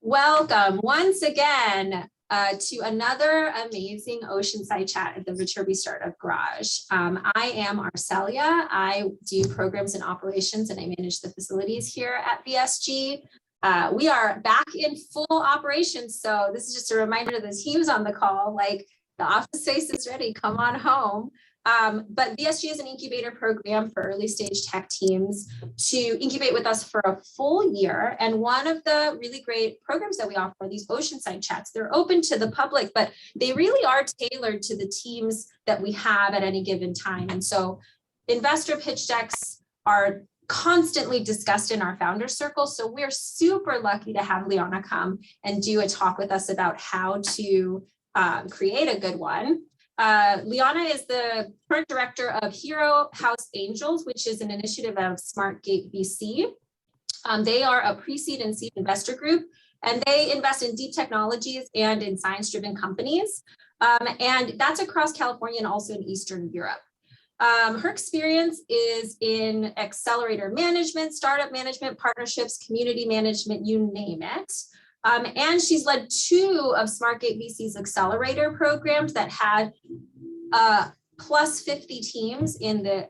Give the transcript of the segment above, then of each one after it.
Welcome once again to another amazing Oceanside chat at the Viterbi Startup Garage. I am Arcelia. I do programs and operations and I manage the facilities here at VSG. We are back in full operations. So this is just a reminder to the teams on the call, like the office space is ready, come on home. But VSG is an incubator program for early stage tech teams to incubate with us for a full year. And one of the really great programs that we offer are these Oceanside chats. They're open to the public, but they really are tailored to the teams that we have at any given time. And so investor pitch decks are constantly discussed in our founder circle. So we're super lucky to have Liana come and do a talk with us about how to create a good one. Liana is the current director of Hero House Angels, which is an initiative of SmartGateVC. They are a pre-seed and seed investor group, and they invest in deep technologies and in science-driven companies. And that's across California and also in Eastern Europe. Her experience is in accelerator management, startup management, partnerships, community management, you name it. And she's led two of SmartGateVC's accelerator programs that had plus 50 teams in the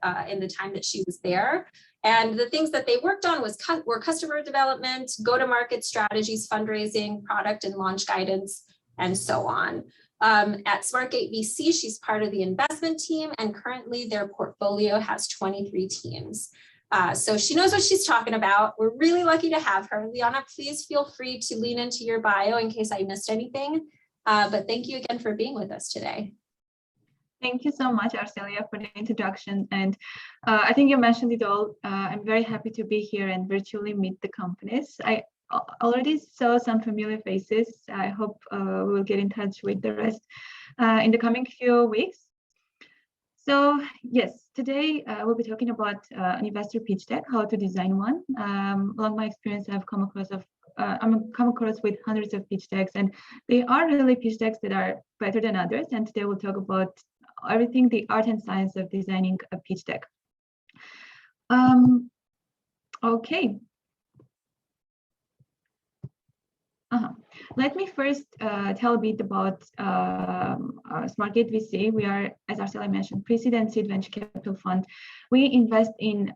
time that she was there. And the things that they worked on were customer development, go-to-market strategies, fundraising, product and launch guidance, and so on. At SmartGateVC, she's part of the investment team, and currently their portfolio has 23 teams. So she knows what she's talking about. We're really lucky to have her. Liana, please feel free to lean into your bio in case I missed anything. But thank you again for being with us today. Thank you so much, Arcelia, for the introduction. And I think you mentioned it all. I'm very happy to be here and virtually meet the companies. I already saw some familiar faces. I hope we will get in touch with the rest in the coming few weeks. So yes, today we'll be talking about an investor pitch deck, how to design one. Along my experience, I've come across with hundreds of pitch decks, and they are really pitch decks that are better than others. And today we'll talk about everything, the art and science of designing a pitch deck. Okay. Let me first tell a bit about SmartGateVC. We are, as Arcelia mentioned, pre-seed and seed venture capital fund. We invest in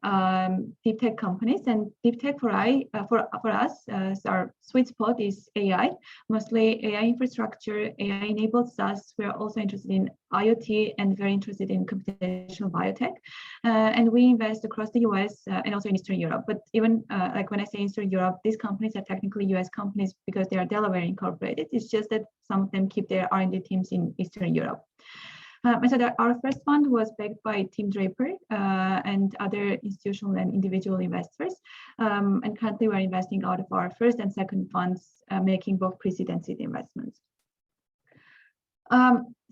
deep tech companies, and deep tech for us, our sweet spot is AI, mostly AI infrastructure, AI-enabled SaaS. We are also interested in IoT and very interested in computational biotech. And we invest across the US and also in Eastern Europe. But even like when I say Eastern Europe, these companies are technically US companies because they are Delaware incorporated. It's just that some of them keep their R&D teams in Eastern Europe. So our first fund was backed by Tim Draper and other institutional and individual investors. And currently we're investing out of our first and second funds, making both pre-seed and seed investments.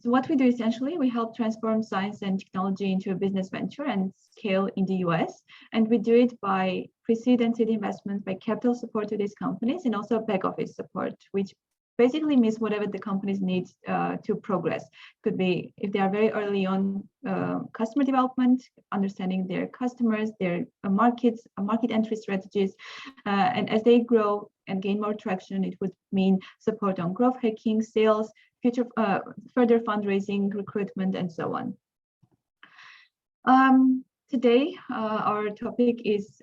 So what we do essentially, we help transform science and technology into a business venture and scale in the US. And we do it by pre-seed and seed investments, by capital support to these companies, and also back office support, which basically means whatever the companies need to progress. Could be if they are very early on customer development, understanding their customers, their markets, market entry strategies, and as they grow and gain more traction, it would mean support on growth hacking, sales, future further fundraising, recruitment, and so on. Today, our topic is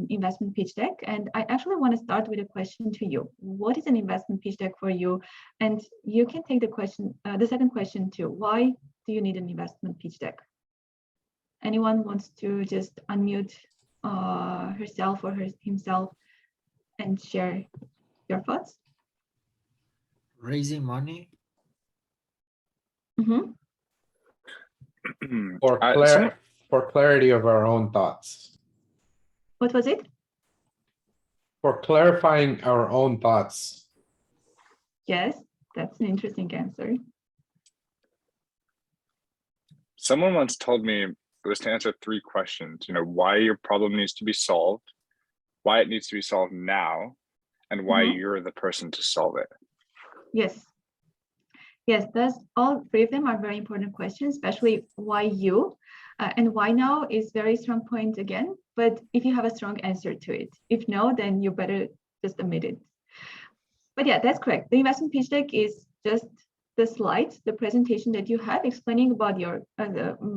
investment pitch deck, and I actually want to start with a question to you. What is an investment pitch deck for you? And you can take the second question too. Why do you need an investment pitch deck? Anyone wants to just unmute herself or himself and share your thoughts? Raising money? Mm-hmm. For clarity of our own thoughts. What was it? For clarifying our own thoughts. Yes, that's an interesting answer. Someone once told me it was to answer 3 questions, why your problem needs to be solved, why it needs to be solved now, and why you're the person to solve it. Yes. Yes, all 3 of them are very important questions, especially why you, and why now is very strong point again, but if you have a strong answer to it. If no, then you better just admit it. But yeah, that's correct. The investment pitch deck is just the slides, the presentation that you have explaining about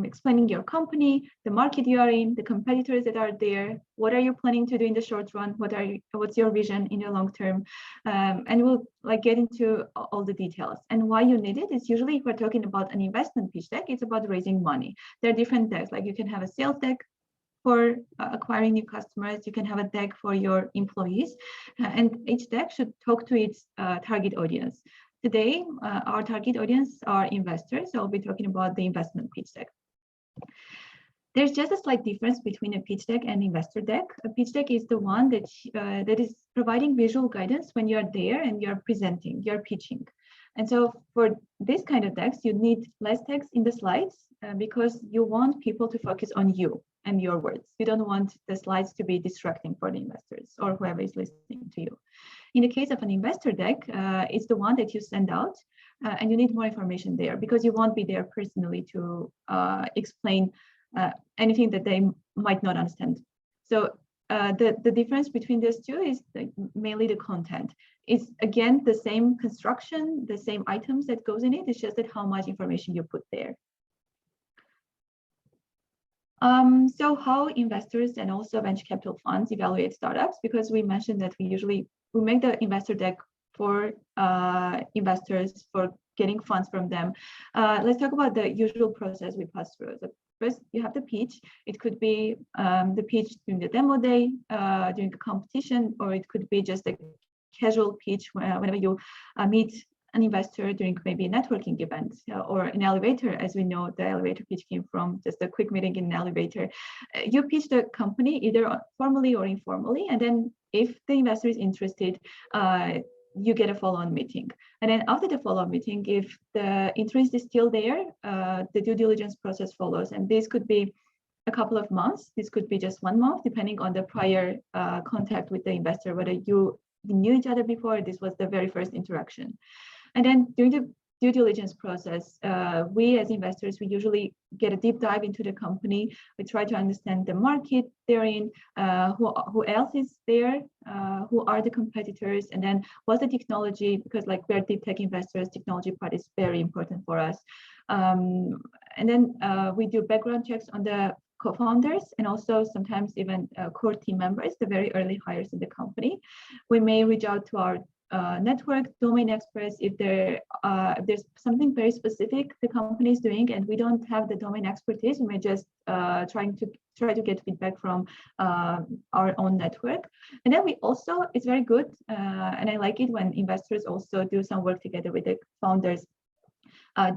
explaining your company, the market you are in, the competitors that are there, what are you planning to do in the short run, what's your vision in the long term, and we'll get into all the details. And why you need it is usually if we're talking about an investment pitch deck, it's about raising money. There are different decks, like you can have a sales deck for acquiring new customers, you can have a deck for your employees, and each deck should talk to its target audience. Today, our target audience are investors, so I'll be talking about the investment pitch deck. There's just a slight difference between a pitch deck and investor deck. A pitch deck is the one that is providing visual guidance when you're there and you're presenting, you're pitching. And so for this kind of decks, you need less text in the slides because you want people to focus on you and your words. You don't want the slides to be distracting for the investors or whoever is listening to you. In the case of an investor deck, it's the one that you send out and you need more information there because you won't be there personally to explain anything that they might not understand. So the difference between those two is mainly the content. It's again the same construction, the same items that goes in it. It's just that how much information you put there. So how investors and also venture capital funds evaluate startups, because we mentioned that we make the investor deck for investors for getting funds from them. Let's talk about the usual process we pass through. So first, you have the pitch. It could be the pitch during the demo day, during the competition, or it could be just a casual pitch whenever you meet an investor during maybe a networking event or an elevator. As we know, the elevator pitch came from just a quick meeting in an elevator. You pitch the company either formally or informally, and then if the investor is interested, you get a follow-on meeting. And then after the follow-on meeting, if the interest is still there, the due diligence process follows. And this could be a couple of months. This could be just 1 month, depending on the prior contact with the investor, whether you knew each other before, this was the very first interaction. And then during the due diligence process, we as investors, we usually get a deep dive into the company. We try to understand the market they're in, who else is there, who are the competitors, and then what's the technology, because like we're deep tech investors, technology part is very important for us. And then we do background checks on the co-founders and also sometimes even core team members, the very early hires in the company. We may reach out to our network, domain experts, if there's something very specific the company is doing and we don't have the domain expertise, we may just try to get feedback from our own network. And then we also, it's very good, and I like it when investors also do some work together with the founders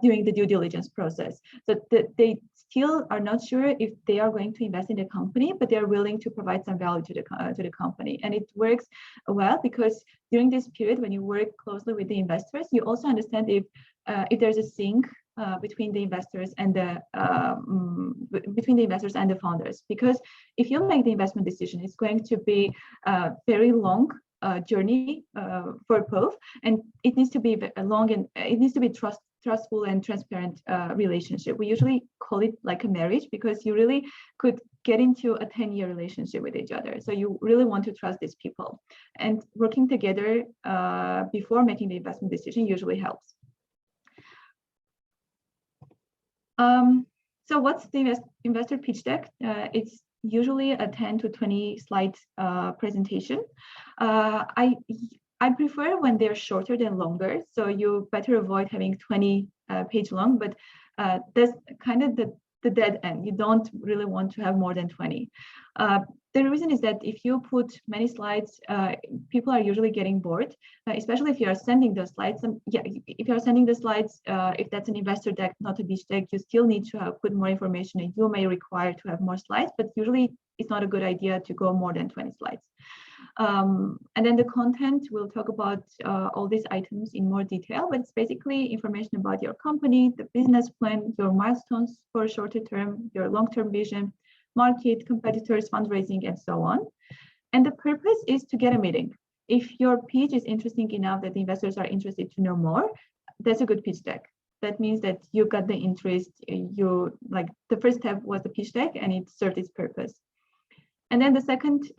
during the due diligence process. So they still are not sure if they are going to invest in the company, but they're willing to provide some value to the company. And it works well because during this period, when you work closely with the investors, you also understand if there's a sync between the investors and the founders. Because if you make the investment decision, it's going to be a very long journey for both, and it needs to be long and it needs to be trustful and transparent relationship. We usually call it like a marriage because you really could get into a 10-year relationship with each other. So you really want to trust these people, and working together before making the investment decision usually helps. So what's the investor pitch deck? It's usually a 10 to 20 slide presentation. I prefer when they're shorter than longer, so you better avoid having 20 page long, but that's kind of the dead end. You don't really want to have more than 20. The reason is that if you put many slides, people are usually getting bored, especially if you are sending those slides. If you are sending the slides, if that's an investor deck, not a pitch deck, you still need to put more information and you may require to have more slides, but usually it's not a good idea to go more than 20 slides. And then the content, we'll talk about all these items in more detail, but it's basically information about your company, the business plan, your milestones for shorter term, your long-term vision, market, competitors, fundraising, and so on. And the purpose is to get a meeting. If your pitch is interesting enough that the investors are interested to know more, that's a good pitch deck. That means that you got the interest, the first step was the pitch deck and it served its purpose. And then the second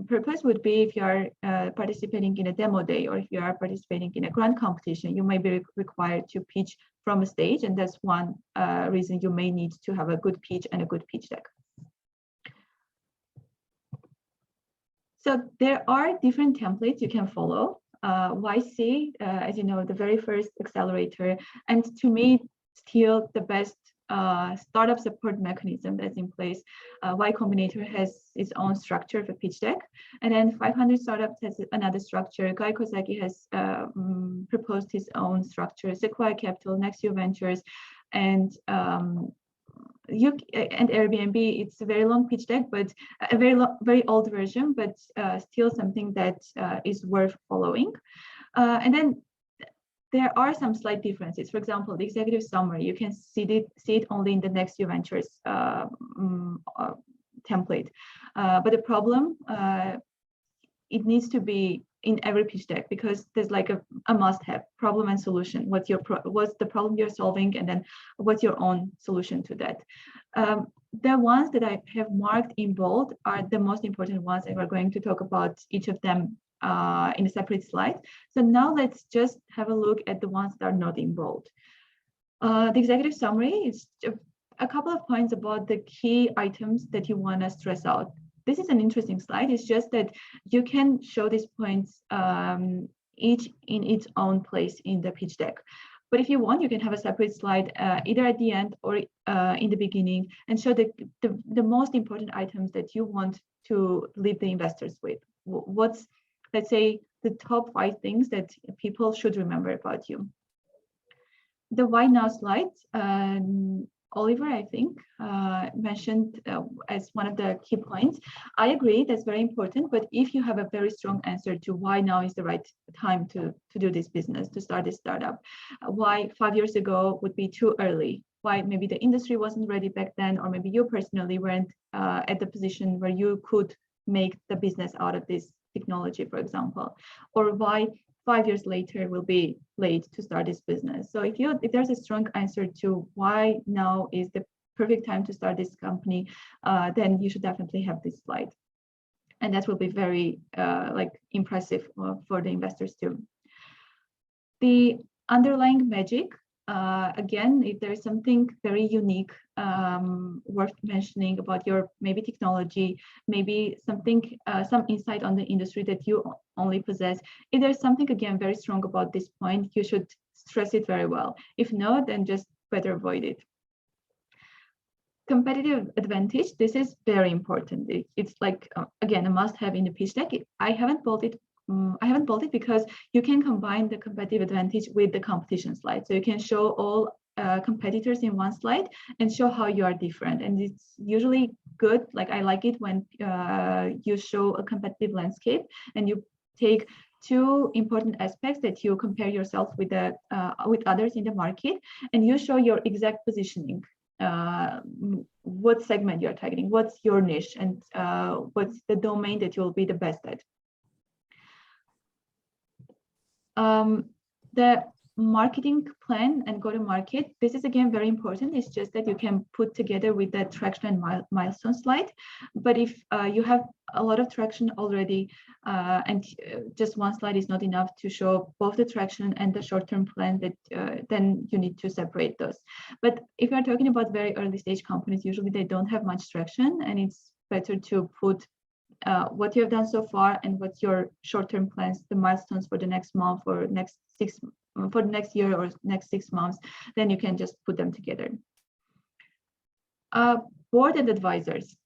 purpose would be if you are participating in a demo day, or if you are participating in a grant competition, you may be required to pitch from a stage, and that's one reason you may need to have a good pitch and a good pitch deck. So there are different templates you can follow. YC, as you know, the very first accelerator, and to me, still the best startup support mechanism that's in place. Y Combinator has its own structure for pitch deck, and then 500 Startups has another structure. Guy Kosaki has proposed his own structure. Sequoia Capital, Nextio Ventures, and Airbnb. It's a very long pitch deck, but a very old version, but still something that is worth following. And then there are some slight differences. For example, the executive summary, you can see it only in the Nextio Ventures template. But the problem, it needs to be in every pitch deck, because there's like a must-have problem and solution. What's the problem you're solving, and then what's your own solution to that? The ones that I have marked in bold are the most important ones, and we're going to talk about each of them in a separate slide. So now let's just have a look at the ones that are not in bold. The executive summary is a couple of points about the key items that you want to stress out. This is an interesting slide. It's just that you can show these points each in its own place in the pitch deck. But if you want, you can have a separate slide either at the end or in the beginning, and show the most important items that you want to leave the investors with. What's, let's say, the top 5 things that people should remember about you. The why now slide, Oliver, I think, mentioned as one of the key points. I agree, that's very important, but if you have a very strong answer to why now is the right time to do this business, to start this startup, why 5 years ago would be too early, why maybe the industry wasn't ready back then, or maybe you personally weren't at the position where you could make the business out of this technology, for example, or why 5 years later will be late to start this business. So if there's a strong answer to why now is the perfect time to start this company, then you should definitely have this slide, and that will be very impressive for the investors too. The underlying magic, again, if there's something very unique worth mentioning about your maybe technology, maybe something, some insight on the industry that you only possess, if there's something, again, very strong about this point, you should stress it very well. If not, then just better avoid it. Competitive advantage, this is very important. It's like, again, a must-have in the pitch deck. I haven't bolded because you can combine the competitive advantage with the competition slide. So you can show all competitors in one slide and show how you are different. And it's usually good. Like, I like it when you show a competitive landscape and you take 2 important aspects that you compare yourself with others in the market, and you show your exact positioning. What segment you're targeting, what's your niche, and what's the domain that you'll be the best at. The marketing plan and go-to-market, this is again very important. It's just that you can put together with the traction and milestone slide. But if you have a lot of traction already, and just one slide is not enough to show both the traction and the short-term plan, that then you need to separate those. But if you're talking about very early stage companies, usually they don't have much traction, and it's better to put what you have done so far and what's your short-term plans, the milestones for the next month, or for the next year or next 6 months, then you can just put them together. Board and advisors.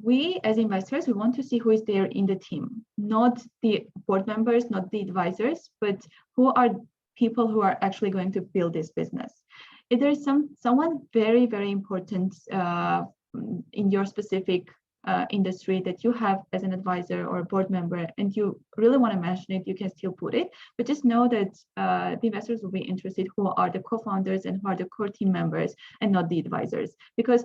We as investors, we want to see who is there in the team, not the board members, not the advisors, but who are people who are actually going to build this business. If there is someone very, very important in your specific industry that you have as an advisor or a board member, and you really want to mention it, you can still put it, but just know that the investors will be interested who are the co-founders and who are the core team members, and not the advisors, because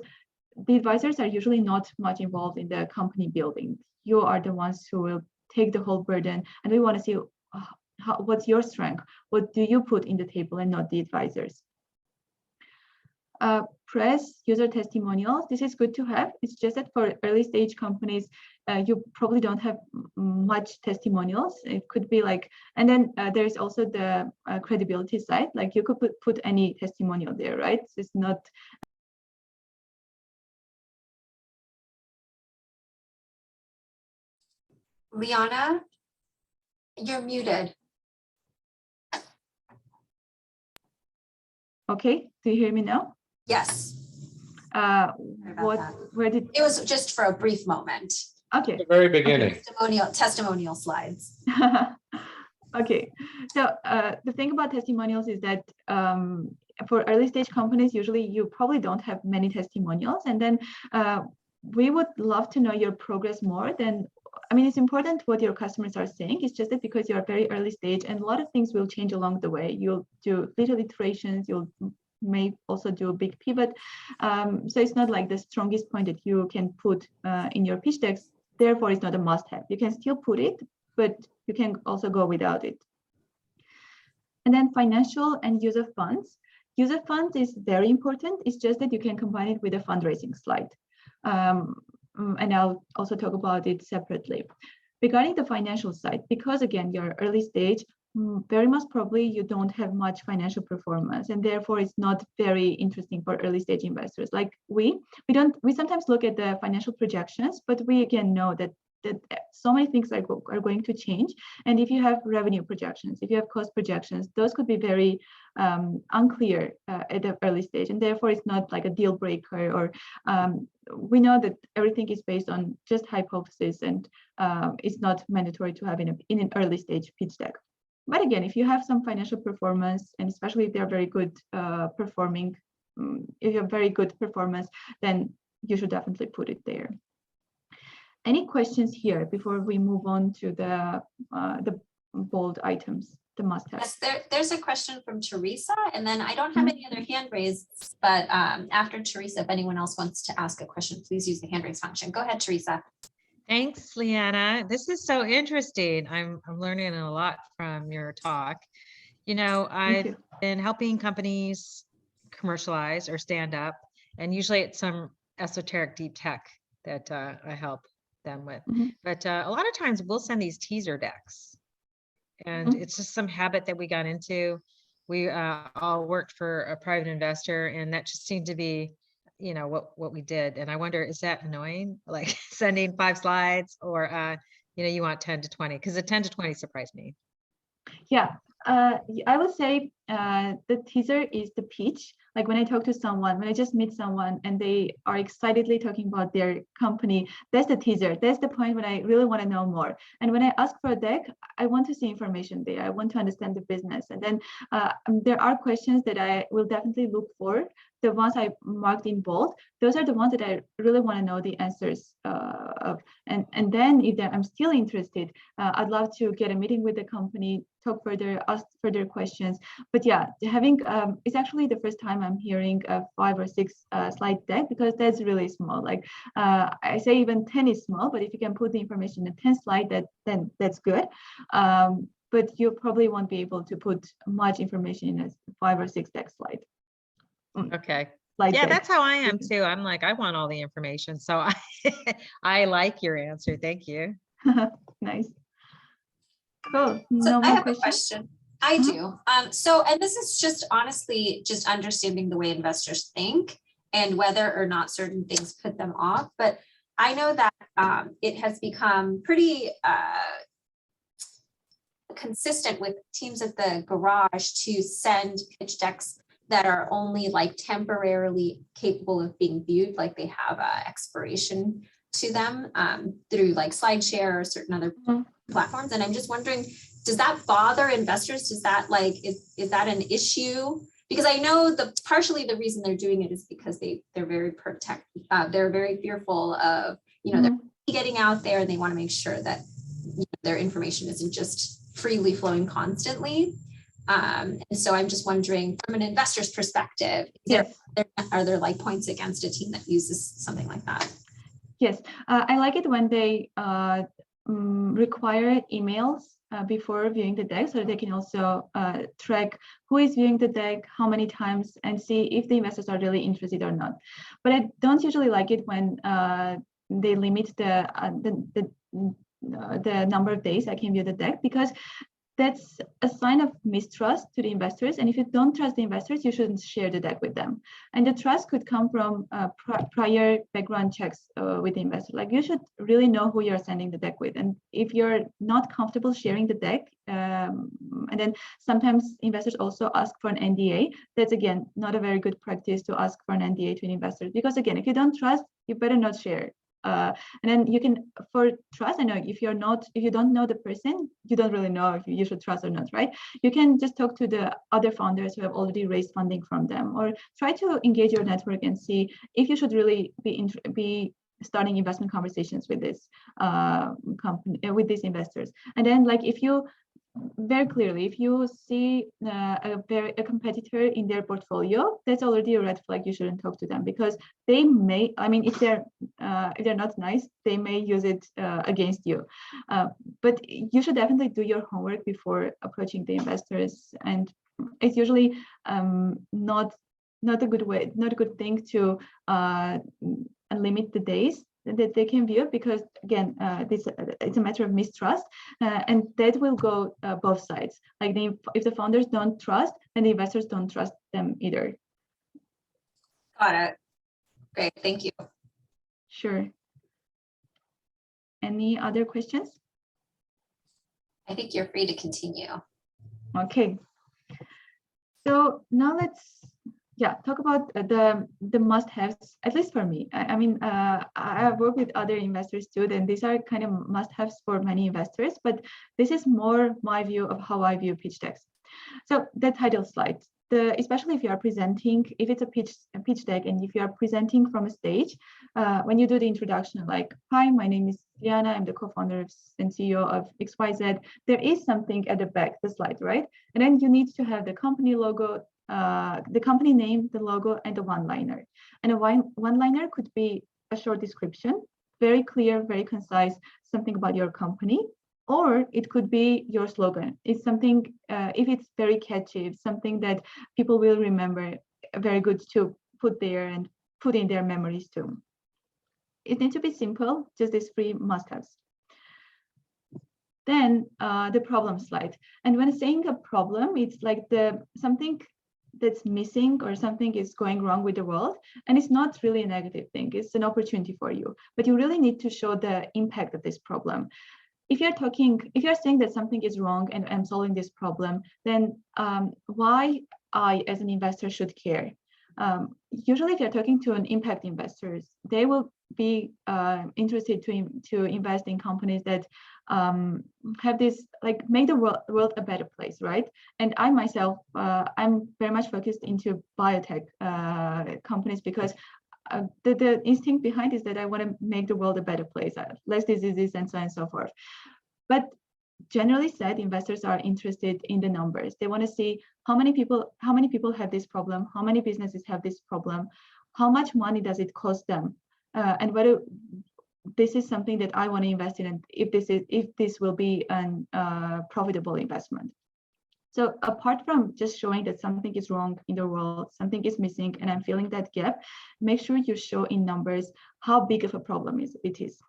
the advisors are usually not much involved in the company building. You are the ones who will take the whole burden, and we want to see what's your strength, what do you put in the table, and not the advisors. press user testimonials. This is good to have. It's just that for early stage companies, you probably don't have much testimonials. It could be like, and then there's also the credibility side. Like you could put any testimonial there, right? It's not. Liana, you're muted. Okay, do you hear me now? Yes. Where did It was just for a brief moment. okay. The very beginning. Testimonial slides. Okay, so the thing about testimonials is that for early stage companies, usually you probably don't have many testimonials, and then we would love to know your progress more than. I mean, it's important what your customers are saying. It's just that because you're very early stage and a lot of things will change along the way. You'll do little iterations, you'll may also do a big pivot. So it's not like the strongest point that you can put in your pitch decks. Therefore, it's not a must-have. You can still put it, but you can also go without it. And then financial and use of funds. Use of funds is very important. It's just that you can combine it with a fundraising slide. And I'll also talk about it separately. Regarding the financial side, because again, you're early stage, very much probably you don't have much financial performance, and therefore it's not very interesting for early stage investors. Like we sometimes look at the financial projections, but we again know that so many things are going to change. And if you have revenue projections, if you have cost projections, those could be very unclear at the early stage, and therefore it's not like a deal breaker. Or we know that everything is based on just hypothesis, and it's not mandatory to have in an early stage pitch deck. But again, if you have some financial performance, and especially if they're very good performing, if you have very good performance, then you should definitely put it there. Any questions here before we move on to the bold items, the must-have? Yes, there's a question from Teresa, and then I don't have any other hand raised, but after Teresa, if anyone else wants to ask a question, please use the hand raise function. Go ahead, Teresa. Thanks, Liana. This is so interesting. I'm learning a lot from your talk. You know, I've been helping companies commercialize or stand up, and usually it's some esoteric deep tech that I help them with. But a lot of times we'll send these teaser decks, and it's just some habit that we got into. We all worked for a private investor, and that just seemed to be, you know, what we did. And I wonder, is that annoying, like sending 5 slides, or you know, you want 10 to 20? Because the 10 to 20 surprised me. Yeah, I would say the teaser is the pitch. Like when I talk to someone, when I just meet someone and they are excitedly talking about their company, that's the teaser. That's the point when I really want to know more. And when I ask for a deck, I want to see information there. I want to understand the business. And then there are questions that I will definitely look for. The ones I marked in bold, those are the ones that I really want to know the answers of. And then if I'm still interested, I'd love to get a meeting with the company, talk further, ask further questions. But yeah, having it's actually the first time I'm hearing a 5 or 6 slide deck, because that's really small. Like I say even 10 is small, but if you can put the information in a 10 slide, then that's good. But you probably won't be able to put much information in a 5 or 6 deck slide. Okay. Like Yeah, that's how I am too. I'm like, I want all the information. So I like your answer. Thank you. Nice. Cool. So No I more have questions? a question. I do. So, and this is just honestly just understanding the way investors think and whether or not certain things put them off. But I know that it has become pretty consistent with teams at the garage to send pitch decks that are only like temporarily capable of being viewed, like they have a expiration to them through like SlideShare or certain other platforms. And I'm just wondering, does that bother investors? Does that like, is that an issue? Because I know partially the reason they're doing it is because they're very they're very fearful of, you know, they're getting out there, and they want to make sure that, you know, their information isn't just freely flowing constantly. And so I'm just wondering, from an investor's perspective, are there like points against a team that uses something like that? Yes, I like it when they require emails before viewing the deck, so they can also track who is viewing the deck, how many times, and see if the investors are really interested or not. But I don't usually like it when they limit the number of days I can view the deck, because that's a sign of mistrust to the investors. And if you don't trust the investors, you shouldn't share the deck with them. And the trust could come from prior background checks with the investor. Like, you should really know who you're sending the deck with. And if you're not comfortable sharing the deck, and then sometimes investors also ask for an NDA, that's again not a very good practice to ask for an NDA to an investor. Because again, if you don't trust, you better not share. And then you can, for trust, I know if you don't know the person, you don't really know if you should trust or not, right? You can just talk to the other founders who have already raised funding from them, or try to engage your network and see if you should really be starting investment conversations with this company, with these investors. And then, like, if you very clearly, if you see a competitor in their portfolio, that's already a red flag. You shouldn't talk to them, because they may, I mean, if they're not nice, they may use it against you. But you should definitely do your homework before approaching the investors. And it's usually not a good thing to limit the days that they can view, because again, it's a matter of mistrust, and that will go both sides. Like, if the founders don't trust, then the investors don't trust them either. Got it. Great, thank you. Sure. Any other questions? I think you're free to continue. Okay. So now let's talk about the must-haves, at least for me. I mean, I've worked with other investors too, and these are kind of must-haves for many investors, but this is more my view of how I view pitch decks. So the title slide, especially if you are presenting, if it's a pitch deck, and if you are presenting from a stage, when you do the introduction, like, hi, my name is Liana, I'm the co-founder and CEO of XYZ, there is something at the back, the slide, right? And then you need to have the company logo, the company name, the logo, and the one-liner. And a one-liner could be a short description, very clear, very concise, something about your company, or it could be your slogan. It's something, if it's very catchy, it's something that people will remember, very good to put there and put in their memories too. It needs to be simple, just these three must-haves. Then the problem slide. And when saying a problem, it's like something that's missing or something is going wrong with the world, and it's not really a negative thing, it's an opportunity for you, but you really need to show the impact of this problem. If you're saying that something is wrong and I'm solving this problem, then why I as an investor should care? Usually if you're talking to an impact investors, they will be interested to invest in companies that have this, like, make the world a better place, right? And I myself, I'm very much focused into biotech companies, because the instinct behind is that I want to make the world a better place, less diseases and so on and so forth. But generally said, investors are interested in the numbers. They want to see how many people have this problem, how many businesses have this problem, how much money does it cost them, and whether this is something that I want to invest in, and if this will be an profitable investment. So apart from just showing that something is wrong in the world, something is missing, and I'm feeling that gap, make sure you show in numbers how big of a problem it is.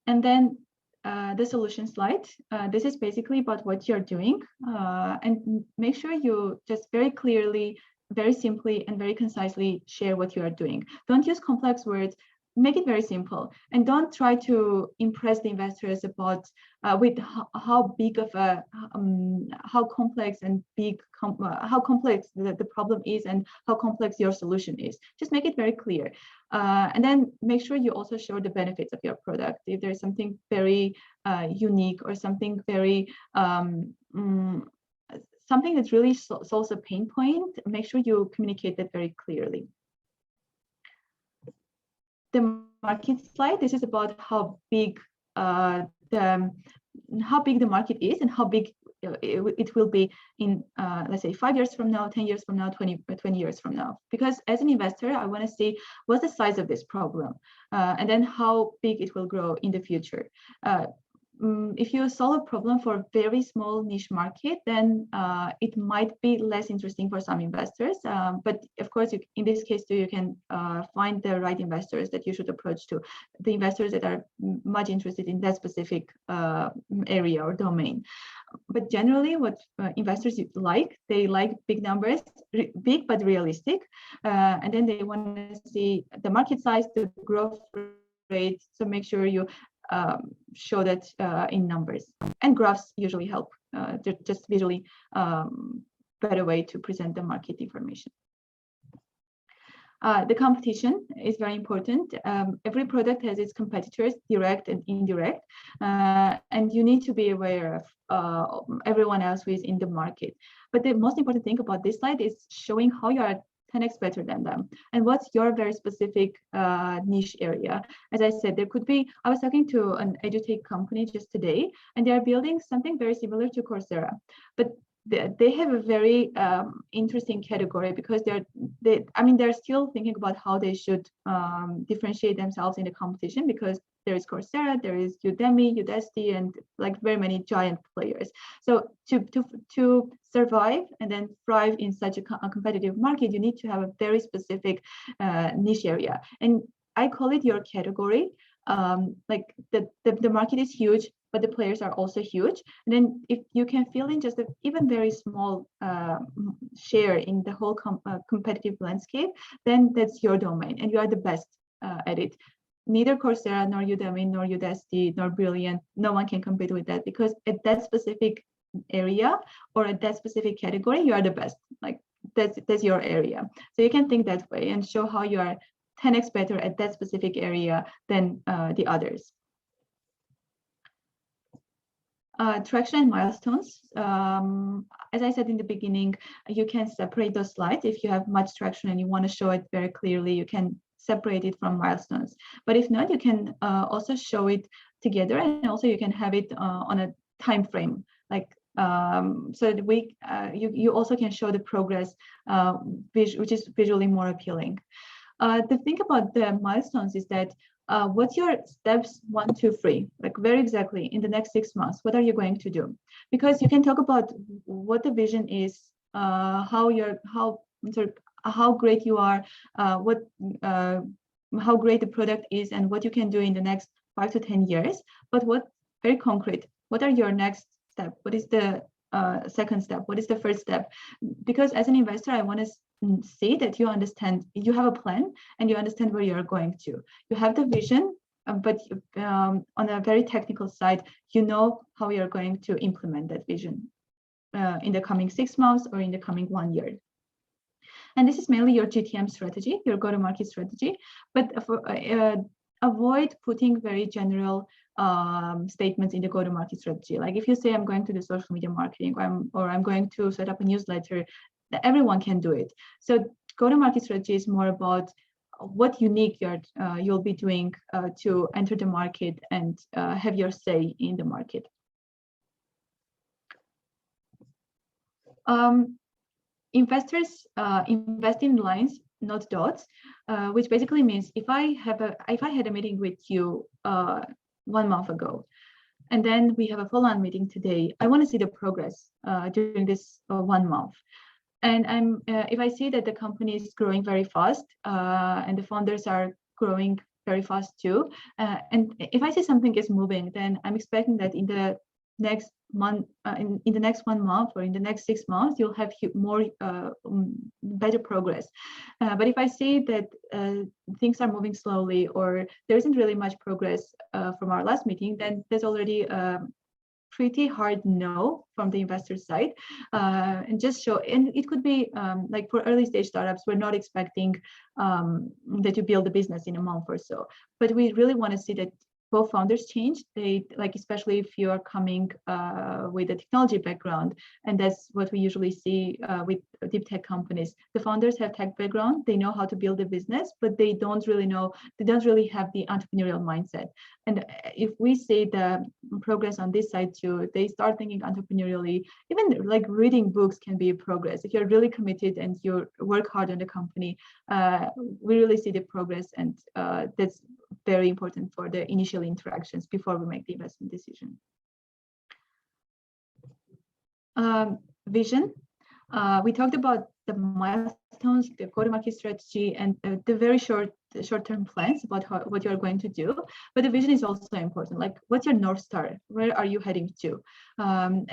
And then the solution slide. This is basically about what you're doing, and make sure you just very clearly, very simply, and very concisely share what you are doing. Don't use complex words. Make it very simple, and don't try to impress the investors about with how big of a how complex and big how complex the problem is and how complex your solution is. Just make it very clear, and then make sure you also show the benefits of your product. If there's something very unique or something very something that really solves a pain point, make sure you communicate that very clearly. The market slide. This is about how big the market is and how big it will be in, let's say, 5 years from now, 10 years from now, 20 years from now. Because as an investor, I want to see what's the size of this problem, and then how big it will grow in the future. If you solve a problem for a very small niche market, then it might be less interesting for some investors. But of course, in this case too, you can find the right investors that you should approach to, the investors that are much interested in that specific area or domain. But generally, what investors like, they like big numbers, big but realistic, and then they want to see the market size, the growth rate. So make sure you show that in numbers, and graphs usually help. They're just visually better way to present the market information. The competition is very important. Every product has its competitors, direct and indirect, and you need to be aware of everyone else who is in the market. But the most important thing about this slide is showing how you are 10x better than them, and what's your very specific niche area. As I said, there could be, I was talking to an edutech company just today, and they are building something very similar to Coursera, but they have a very interesting category, because they're still thinking about how they should differentiate themselves in the competition, because there is Coursera, there is Udemy, Udacity, and like very many giant players. So to survive and then thrive in such a competitive market, you need to have a very specific niche area, and I call it your category. Like the market is huge, but the players are also huge. And then if you can fill in just an even very small share in the whole competitive landscape, then that's your domain, and you are the best at it. Neither Coursera, nor Udemy, nor Udacity, nor Brilliant, no one can compete with that, because at that specific area or at that specific category, you are the best. Like that's your area. So you can think that way and show how you are 10x better at that specific area than the others. Traction and milestones. As I said in the beginning, you can separate those slides. If you have much traction and you want to show it very clearly, you can separate it from milestones. But if not, you can also show it together, and also you can have it on a time frame, like so that you also can show the progress, which is visually more appealing. The thing about the milestones is that what's your steps 1, 2, 3, like very exactly in the next 6 months, what are you going to do? Because you can talk about what the vision is, how great you are, how great the product is, and what you can do in the next 5 to 10 years. But what very concrete, what are your next step? What is the second step? What is the first step? Because as an investor, I want to see that you understand, you have a plan and you understand where you're going to. You have the vision, but on a very technical side, you know how you're going to implement that vision in the coming 6 months or in the coming 1 year. And this is mainly your GTM strategy, your go-to-market strategy, but avoid putting very general statements in the go-to-market strategy. Like if you say, I'm going to do social media marketing, or I'm going to set up a newsletter, everyone can do it. So go-to-market strategy is more about what unique you'll be doing to enter the market and have your say in the market. Investors invest in lines, not dots, which basically means if I had a meeting with you 1 month ago, and then we have a follow-on meeting today, I want to see the progress during this 1 month. And if I see that the company is growing very fast and the founders are growing very fast too, and if I see something is moving, then I'm expecting that in the next month, in the next 1 month or in the next 6 months, you'll have more better progress. But if I see that things are moving slowly, or there isn't really much progress from our last meeting, then there's already pretty hard no from the investor side, and just show. And it could be like for early stage startups, we're not expecting that you build a business in a month or so, but we really want to see that co-founders change. They like, especially if you are coming with a technology background, and that's what we usually see with deep tech companies. The founders have tech background, they know how to build a business, but they don't really have the entrepreneurial mindset. And if we see the progress on this side too, they start thinking entrepreneurially. Even like reading books can be a progress. If you're really committed and you work hard on the company, we really see the progress, and that's very important for the initial interactions before we make the investment decision. Vision. We talked about the milestones, the go-to-market strategy, and the very short-term plans about what you are going to do. But the vision is also important. Like, what's your North Star? Where are you heading to?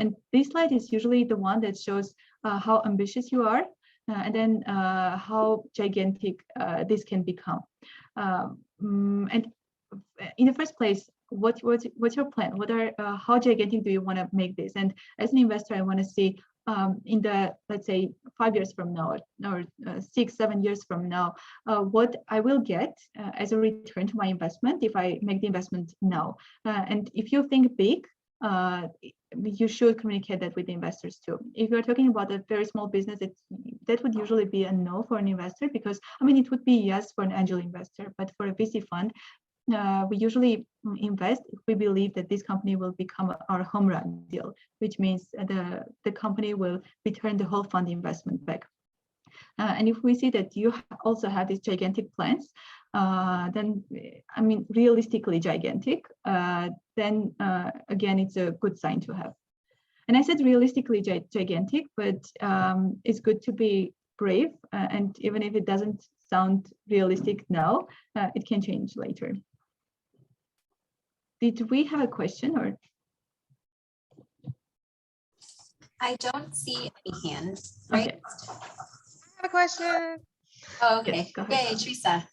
And this slide is usually the one that shows how ambitious you are, and then how gigantic this can become. And in the first place, what's your plan? How gigantic do you want to make this? And as an investor, I want to see in the, let's say, 5 years from now, or 6-7 years from now, what I will get as a return to my investment if I make the investment now. And if you think big, you should communicate that with the investors too. If you're talking about a very small business, that would usually be a no for an investor, because I mean, it would be yes for an angel investor, but for a VC fund, we usually invest if we believe that this company will become our home run deal, which means the company will return the whole fund investment back. And if we see that you also have these gigantic plans, then, I mean, realistically gigantic, then again, it's a good sign to have. And I said realistically gigantic, but it's good to be brave. And even if it doesn't sound realistic now, it can change later. Did we have a question or? I don't see any hands, right? Okay. I have a question. Oh, okay. Yes, go ahead. Yay, Teresa.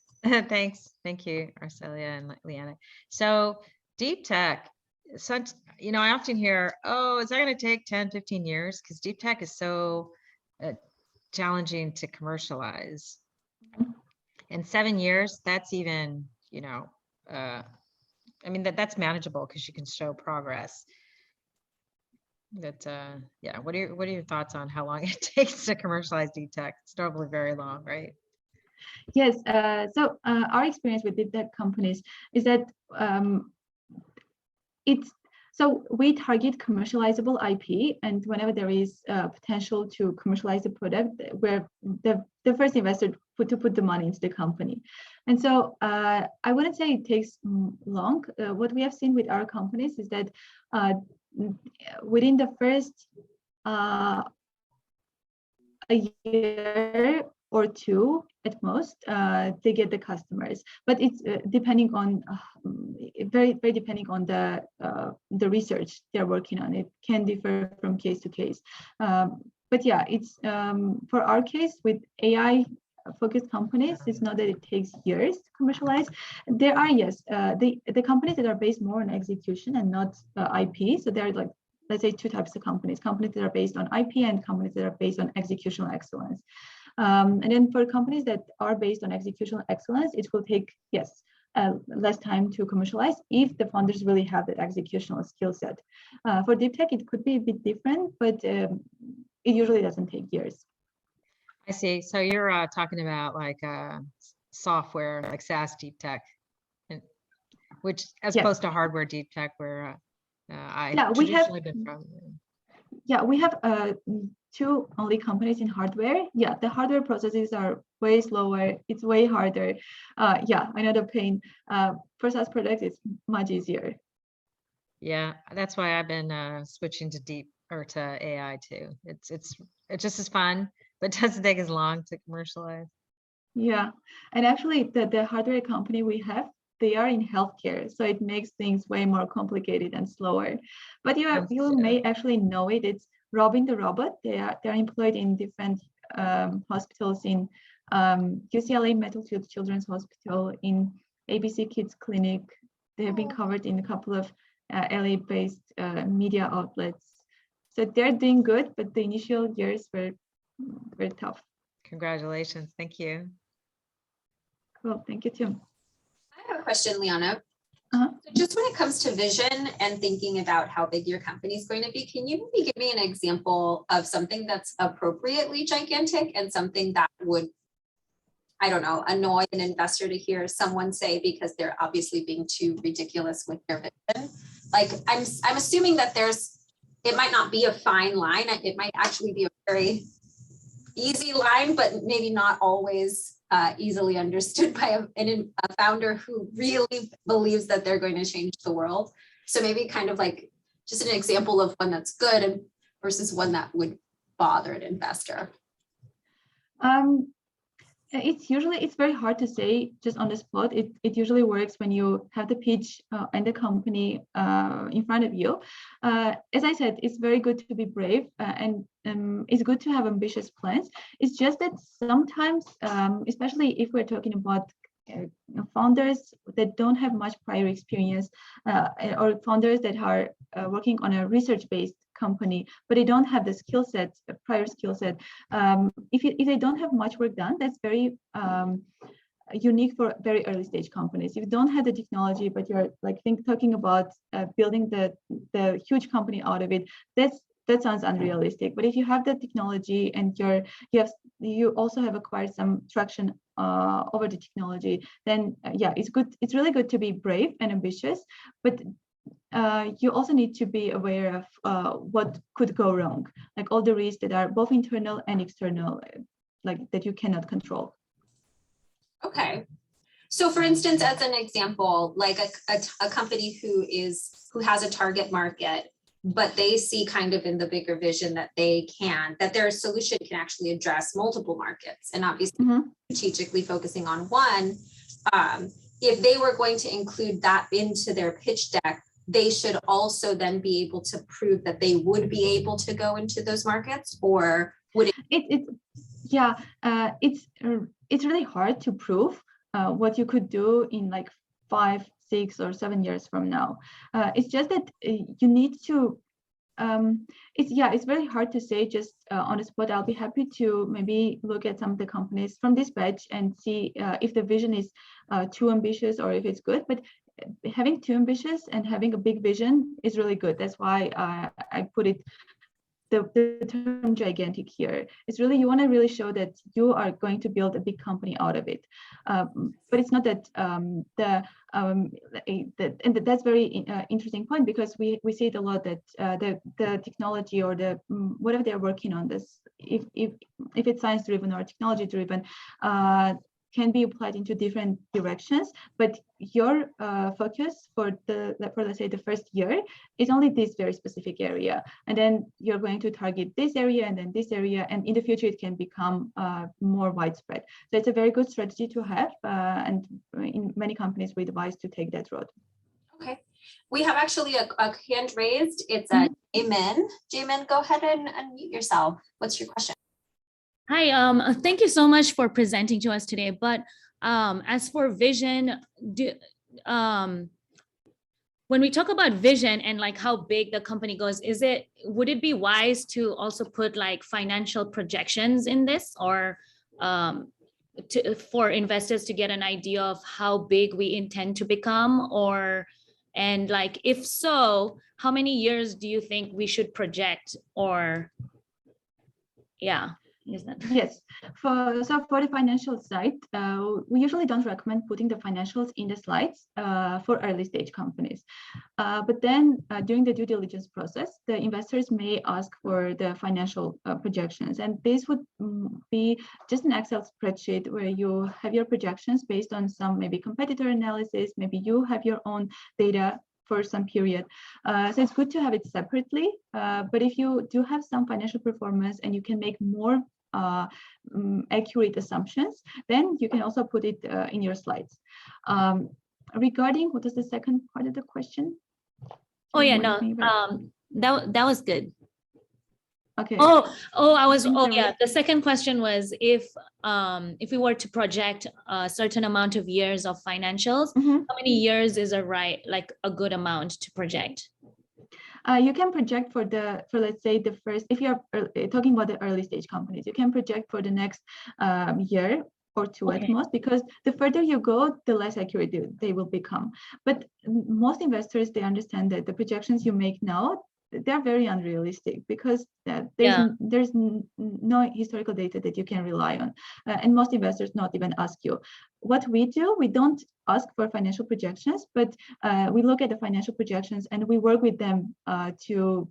Thanks. Thank you, Arcelia and Liana. So deep tech, such, you know, I often hear, oh, is that going to take 10, 15 years? Because deep tech is so challenging to commercialize. In 7 years, that's even, you know, I mean, that's manageable because you can show progress. But yeah, what are your thoughts on how long it takes to commercialize deep tech? It's probably very long, right? Yes. So our experience with deep tech companies is that so we target commercializable IP, and whenever there is potential to commercialize the product, where the first investor put the money into the company. And so I wouldn't say it takes long. What we have seen with our companies is that within the first a year or two at most, they get the customers, but it's depending on very depending on the research they're working on. It can differ from case to case, but yeah, it's for our case with AI focused companies, it's not that it takes years to commercialize. There are, yes, the companies that are based more on execution and not IP. So there are, like, let's say, two types of companies that are based on IP and companies that are based on executional excellence. And then for companies that are based on executional excellence, it will take, yes, less time to commercialize if the founders really have that executional skill set. For deep tech, it could be a bit different, but it usually doesn't take years. I see. So you're talking about like software, like SaaS deep tech, and which as opposed to hardware deep tech, where traditionally been from. Yeah, we have two only companies in hardware. Yeah, the hardware processes are way slower. It's way harder. Yeah, I know the pain. For SaaS product, it's much easier. Yeah, that's why I've been switching to AI too. It's just as fun, but doesn't take as long to commercialize. Yeah, and actually, the hardware company we have, they are in healthcare, so it makes things way more complicated and slower. But you may actually know it. It's Robin the Robot. They're employed in different hospitals in UCLA Battlefield Children's Hospital, in ABC Kids Clinic. They have been covered in a couple of LA-based media outlets. So they're doing good, but the initial years were very tough. Congratulations. Thank you. Cool. Thank you too. I have a question, Liana. So just when it comes to vision and thinking about how big your company is going to be, can you maybe give me an example of something that's appropriately gigantic and something that would, I don't know, annoy an investor to hear someone say because they're obviously being too ridiculous with their vision? Like I'm assuming that it might not be a fine line. It might actually be a very easy line, but maybe not always easily understood by a founder who really believes that they're going to change the world. So maybe kind of like just an example of one that's good and versus one that would bother an investor. It's very hard to say just on the spot. It usually works when you have the pitch and the company in front of you. As I said, it's very good to be brave and it's good to have ambitious plans. It's just that sometimes, especially if we're talking about founders that don't have much prior experience or founders that are working on a research-based company, but they don't have the skill set, prior skill set. If they don't have much work done, that's very unique for very early stage companies. If you don't have the technology, but you're like talking about building the huge company out of it, that sounds unrealistic. But if you have the technology and you also have acquired some traction over the technology, then yeah, it's good. It's really good to be brave and ambitious, but you also need to be aware of what could go wrong, like all the risks that are both internal and external, like that you cannot control. Okay. So for instance, as an example, like a company who has a target market, but they see kind of in the bigger vision that that their solution can actually address multiple markets, and obviously strategically focusing on one. If they were going to include that into their pitch deck, they should also then be able to prove that they would be able to go into those markets, or would it? It's really hard to prove what you could do in like 5, 6, or 7 years from now. It's just that you need to. It's very hard to say just on the spot. I'll be happy to maybe look at some of the companies from this batch and see if the vision is too ambitious or if it's good. But having too ambitious and having a big vision is really good. That's why I put it the term gigantic here. It's really, you want to really show that you are going to build a big company out of it. But it's not that and that's very interesting point, because we see it a lot that the technology or the whatever they're working on, this if it's science driven or technology driven, can be applied into different directions, but your focus for let's say the first year is only this very specific area, and then you're going to target this area and then this area, and in the future it can become more widespread. So it's a very good strategy to have, and in many companies we advise to take that road. Okay, we have actually a hand raised. It's a Jamin, go ahead and unmute yourself. What's your question? Hi, thank you so much for presenting to us today. But as for vision, when we talk about vision and like how big the company goes, would it be wise to also put like financial projections in this, or for investors to get an idea of how big we intend to become, and like if so, how many years do you think we should project, or yeah? Yes, for the financial side, we usually don't recommend putting the financials in the slides for early stage companies. But then during the due diligence process, the investors may ask for the financial projections, and this would be just an Excel spreadsheet where you have your projections based on some maybe competitor analysis, maybe you have your own data for some period. So it's good to have it separately, but if you do have some financial performance and you can make more accurate assumptions, then you can also put it in your slides. Regarding, what is the second part of the question? Oh yeah, no, that was good. Okay. The second question was if we were to project a certain amount of years of financials, how many years is a good amount to project? You can project for let's say the first, if you're talking about the early stage companies, you can project for the next year or two Okay. at most, because the further you go, the less accurate they will become. But most investors, they understand that the projections you make now, they're very unrealistic, because there's no historical data that you can rely on. And most investors not even ask you. What we do, we don't ask for financial projections, but we look at the financial projections and we work with them to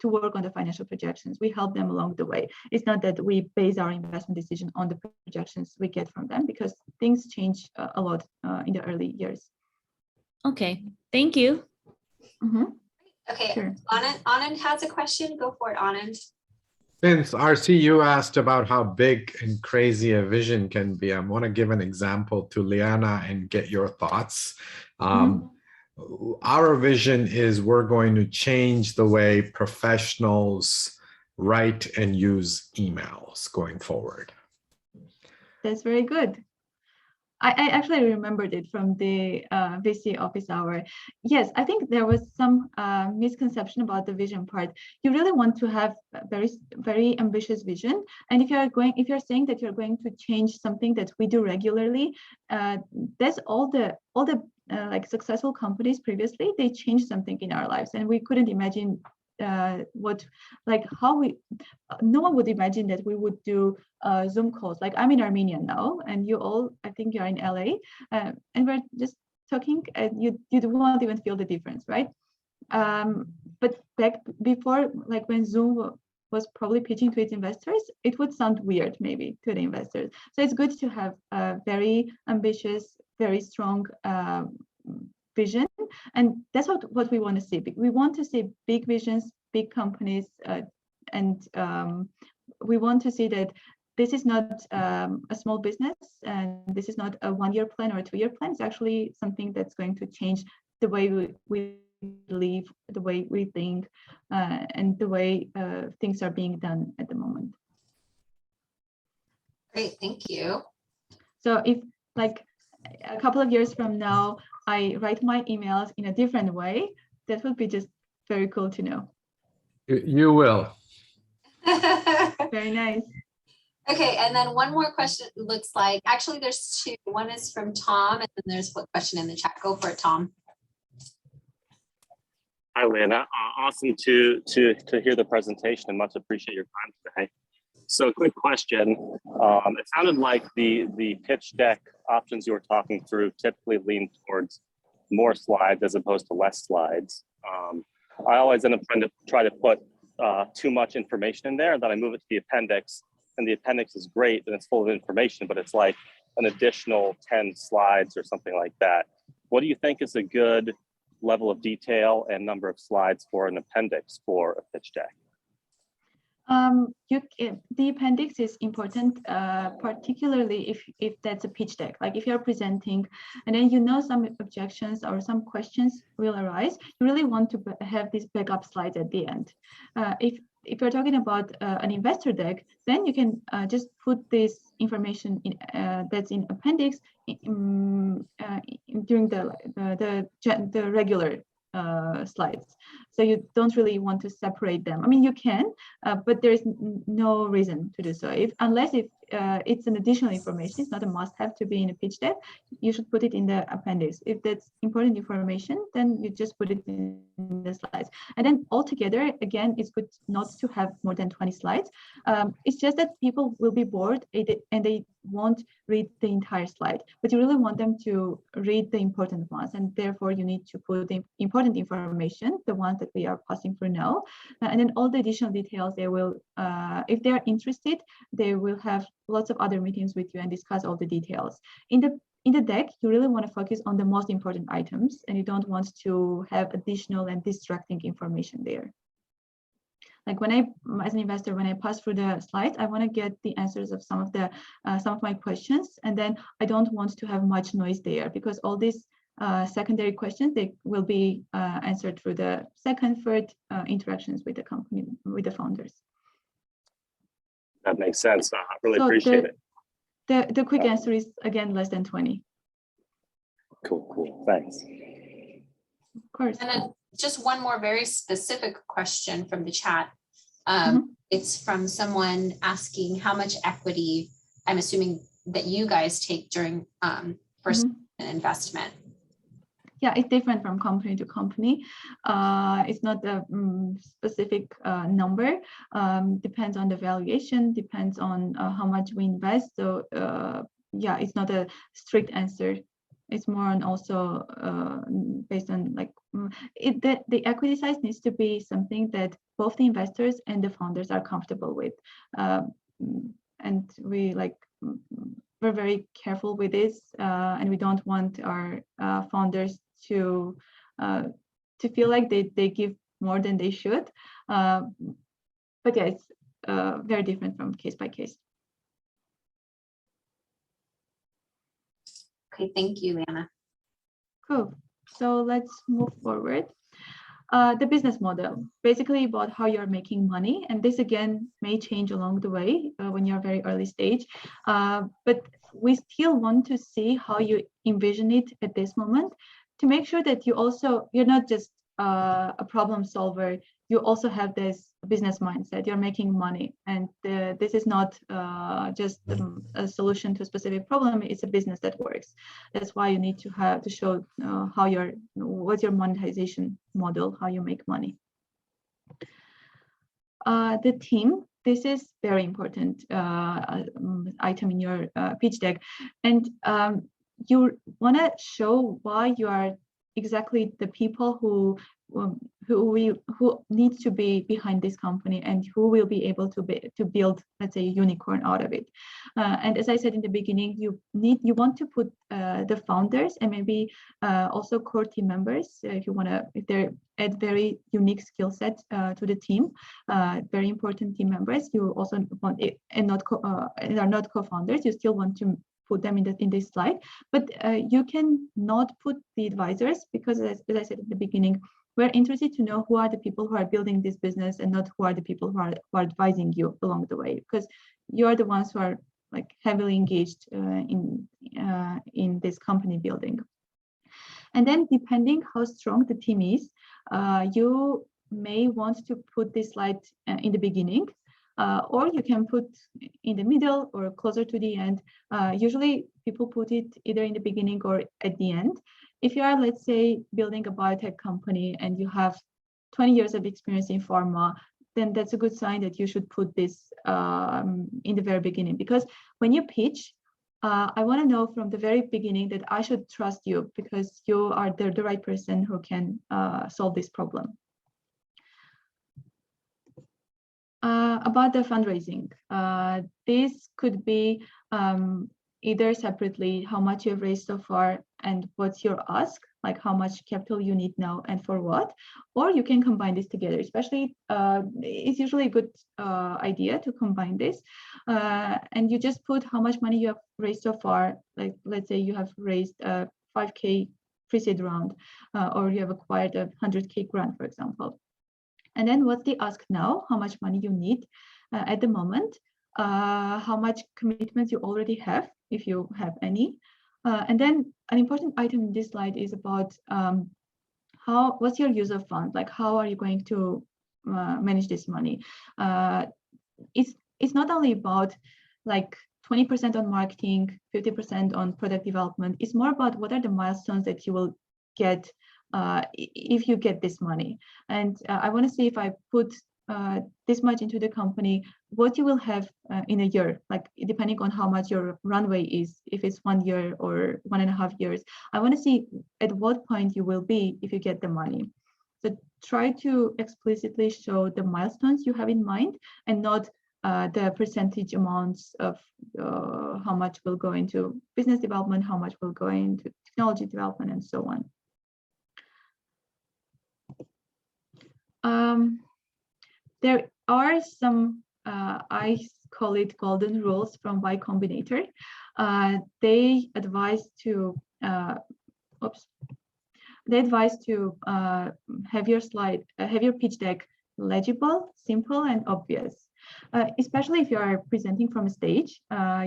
work on the financial projections. We help them along the way. It's not that we base our investment decision on the projections we get from them, because things change a lot in the early years. Okay, thank you. Mm-hmm. Okay, Sure. Anand has a question. Go for it, Anand. Since RCU asked about how big and crazy a vision can be, I want to give an example to Liana and get your thoughts. Our vision is we're going to change the way professionals write and use emails going forward. That's very good. I actually remembered it from the VC office hour. Yes, I think there was some misconception about the vision part. You really want to have a very, very ambitious vision. And if you're saying that you're going to change something that we do regularly, that's all the like successful companies previously, they changed something in our lives, and we couldn't imagine no one would imagine that we would do Zoom calls. Like, I'm in Armenia now, and you all, I think you're in LA, and we're just talking, and you won't even feel the difference, right? But back before, like when Zoom was probably pitching to its investors, it would sound weird maybe to the investors. So it's good to have a very ambitious, very strong vision, and that's what we want to see. We want to see big visions, big companies, and we want to see that this is not a small business, and this is not a 1-year plan or a 2-year plan. It's actually something that's going to change the way we live, the way we think, and the way things are being done at the moment. Great, thank you. So if, like, a couple of years from now, I write my emails in a different way, that would be just very cool to know. You will. Very nice. Okay, and then one more question. It looks like, actually there's two. One is from Tom, and then there's a question in the chat. Go for it, Tom. Hi, Liana. Awesome to hear the presentation, and much appreciate your time today. So, quick question. It sounded like the pitch deck options you were talking through typically lean towards more slides as opposed to less slides. I always end up trying to put too much information in there, and then I move it to the appendix, and the appendix is great and it's full of information, but it's like an additional 10 slides or something like that. What do you think is a good level of detail and number of slides for an appendix for a pitch deck? The appendix is important, particularly if that's a pitch deck. Like if you're presenting and then some objections or some questions will arise, you really want to have these backup slides at the end. If you're talking about an investor deck, then you can just put this information in that's in appendix during the regular slides. So you don't really want to separate them. I mean, you can, but there is no reason to do so. Unless it's an additional information, it's not a must-have to be in a pitch deck, you should put it in the appendix. If that's important information, then you just put it in the slides. And then altogether, again, it's good not to have more than 20 slides. It's just that people will be bored and they won't read the entire slide, but you really want them to read the important ones, and therefore you need to put the important information, the ones that we are passing through now, and then all the additional details. They will, if they are interested, they will have lots of other meetings with you and discuss all the details. In the deck, you really want to focus on the most important items, and you don't want to have additional and distracting information there. Like as an investor, when I pass through the slides, I want to get the answers of some of my questions, and then I don't want to have much noise there, because all these secondary questions, they will be answered through the second, third interactions with the company, with the founders. That makes sense. I really appreciate it. The quick answer is, again, less than 20. Cool. Thanks. Of course. And then just one more very specific question from the chat. It's from someone asking how much equity I'm assuming that you guys take during first investment. Yeah, it's different from company to company. It's not a specific number. Depends on the valuation, depends on how much we invest. So yeah, it's not a strict answer. It's more on also based on like the equity size needs to be something that both the investors and the founders are comfortable with. And we're very careful with this, and we don't want our founders to feel like they give more than they should. But yeah, it's very different from case by case. Okay, thank you, Liana. Cool. So let's move forward. The business model, basically about how you're making money. And this again may change along the way when you're very early stage. But we still want to see how you envision it at this moment to make sure that you're not just a problem solver, you also have this business mindset, you're making money. And this is not just a solution to a specific problem, it's a business that works. That's why you need to show what's your monetization model, how you make money. The team, this is very important item in your pitch deck. And you want to show why you are exactly the people who needs to be behind this company and who will be able to build, let's say, a unicorn out of it. And as I said in the beginning, you want to put the founders and maybe also core team members if they add very unique skill set to the team, very important team members. You also want it, and are not co-founders. You still want to put them in this slide, but you can not put the advisors because, as I said in the beginning, we're interested to know who are the people who are building this business and not who are the people who are advising you along the way, because you are the ones who are like heavily engaged in this company building. And then depending how strong the team is, you may want to put this slide in the beginning. Or you can put in the middle or closer to the end. Usually people put it either in the beginning or at the end. If you are, let's say, building a biotech company and you have 20 years of experience in pharma, then that's a good sign that you should put this in the very beginning. Because when you pitch, I want to know from the very beginning that I should trust you because you are the right person who can solve this problem. About the fundraising, this could be either separately how much you have raised so far and what's your ask, like how much capital you need now and for what, or you can combine this together. Especially, it's usually a good idea to combine this, and you just put how much money you have raised so far. Like, let's say you have raised a 5K pre-seed round, or you have acquired a 100K grant, for example. And then what's the ask now, how much money you need at the moment, how much commitments you already have, if you have any. And then an important item in this slide is about what's your use of funds, like how are you going to manage this money. It's not only about like 20% on marketing, 50% on product development. It's more about what are the milestones that you will get if you get this money. And I want to see if I put this much into the company, what you will have in a year, like depending on how much your runway is, if it's 1 year or 1.5 years. I want to see at what point you will be if you get the money. So try to explicitly show the milestones you have in mind and not the percentage amounts of how much will go into business development, how much will go into technology development, and so on. There are some, I call it golden rules from Y Combinator. They advise to, have your slide, have your pitch deck legible, simple, and obvious. Especially if you are presenting from a stage,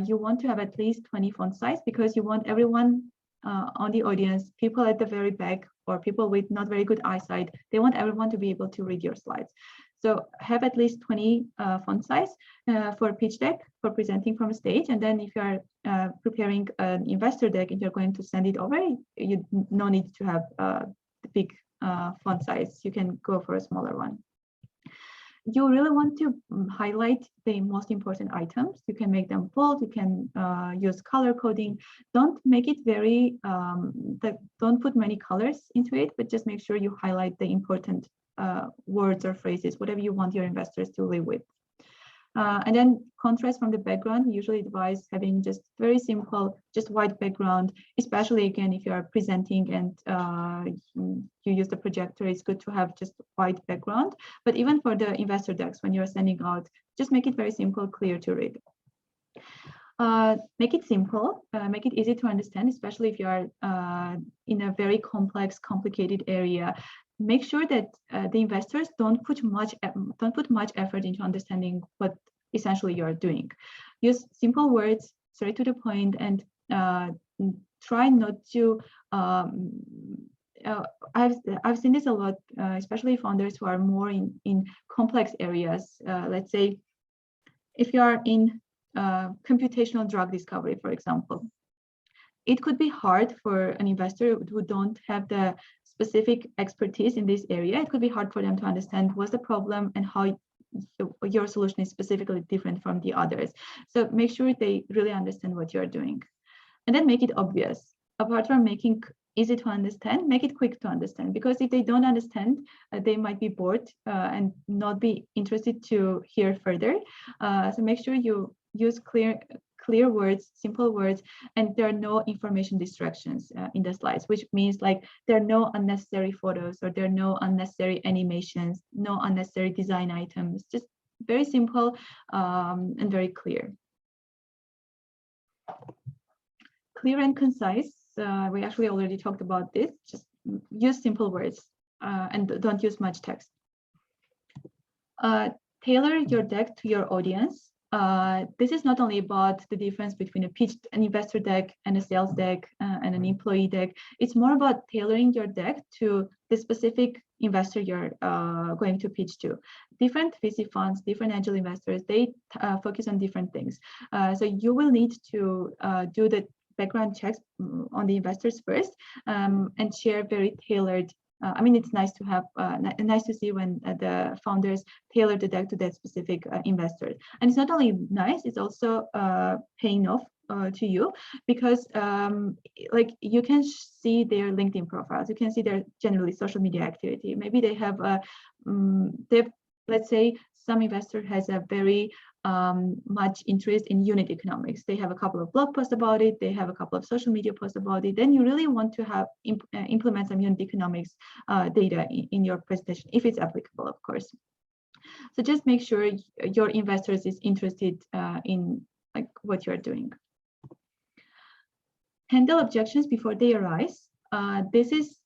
you want to have at least 20 font size because you want everyone on the audience, people at the very back or people with not very good eyesight, they want everyone to be able to read your slides. So have at least 20 font size for a pitch deck for presenting from a stage. And then if you are preparing an investor deck and you're going to send it over, you no need to have the big font size. You can go for a smaller one. You really want to highlight the most important items. You can make them bold. You can use color coding. Don't make it very, don't put many colors into it, but just make sure you highlight the important words or phrases, whatever you want your investors to live with. And then contrast from the background, we usually advise having just very simple, just white background, especially again, if you are presenting and you use the projector, it's good to have just white background. But even for the investor decks, when you're sending out, just make it very simple, clear to read. Make it simple, make it easy to understand, especially if you are in a very complex, complicated area. Make sure that the investors don't put much effort into understanding what essentially you're doing. Use simple words, straight to the point, and try not to. I've seen this a lot, especially founders who are more in complex areas. Let's say, if you are in computational drug discovery, for example, it could be hard for an investor who don't have the specific expertise in this area. It could be hard for them to understand what's the problem and how your solution is specifically different from the others. So make sure they really understand what you're doing. And then make it obvious. Apart from making easy to understand, make it quick to understand, because if they don't understand, they might be bored and not be interested to hear further. So make sure you use clear words, simple words, and there are no information distractions in the slides, which means like there are no unnecessary photos or there are no unnecessary animations, no unnecessary design items, just very simple and very clear. Clear and concise. We actually already talked about this. Just use simple words and don't use much text. Tailor your deck to your audience. This is not only about the difference between an investor deck and a sales deck and an employee deck. It's more about tailoring your deck to the specific investor you're going to pitch to. Different VC funds, different angel investors, they focus on different things. So you will need to do the background checks on the investors first and share very tailored. I mean, it's nice to have, nice to see when the founders tailor the deck to that specific investor. And it's not only nice, it's also paying off to you, because like you can see their LinkedIn profiles, you can see their generally social media activity. Maybe they have let's say some investor has a very much interest in unit economics. They have a couple of blog posts about it. They have a couple of social media posts about it. Then you really want to have implement some unit economics data in your presentation, if it's applicable, of course. So just make sure your investors is interested in like what you're doing. Handle objections before they arise. This is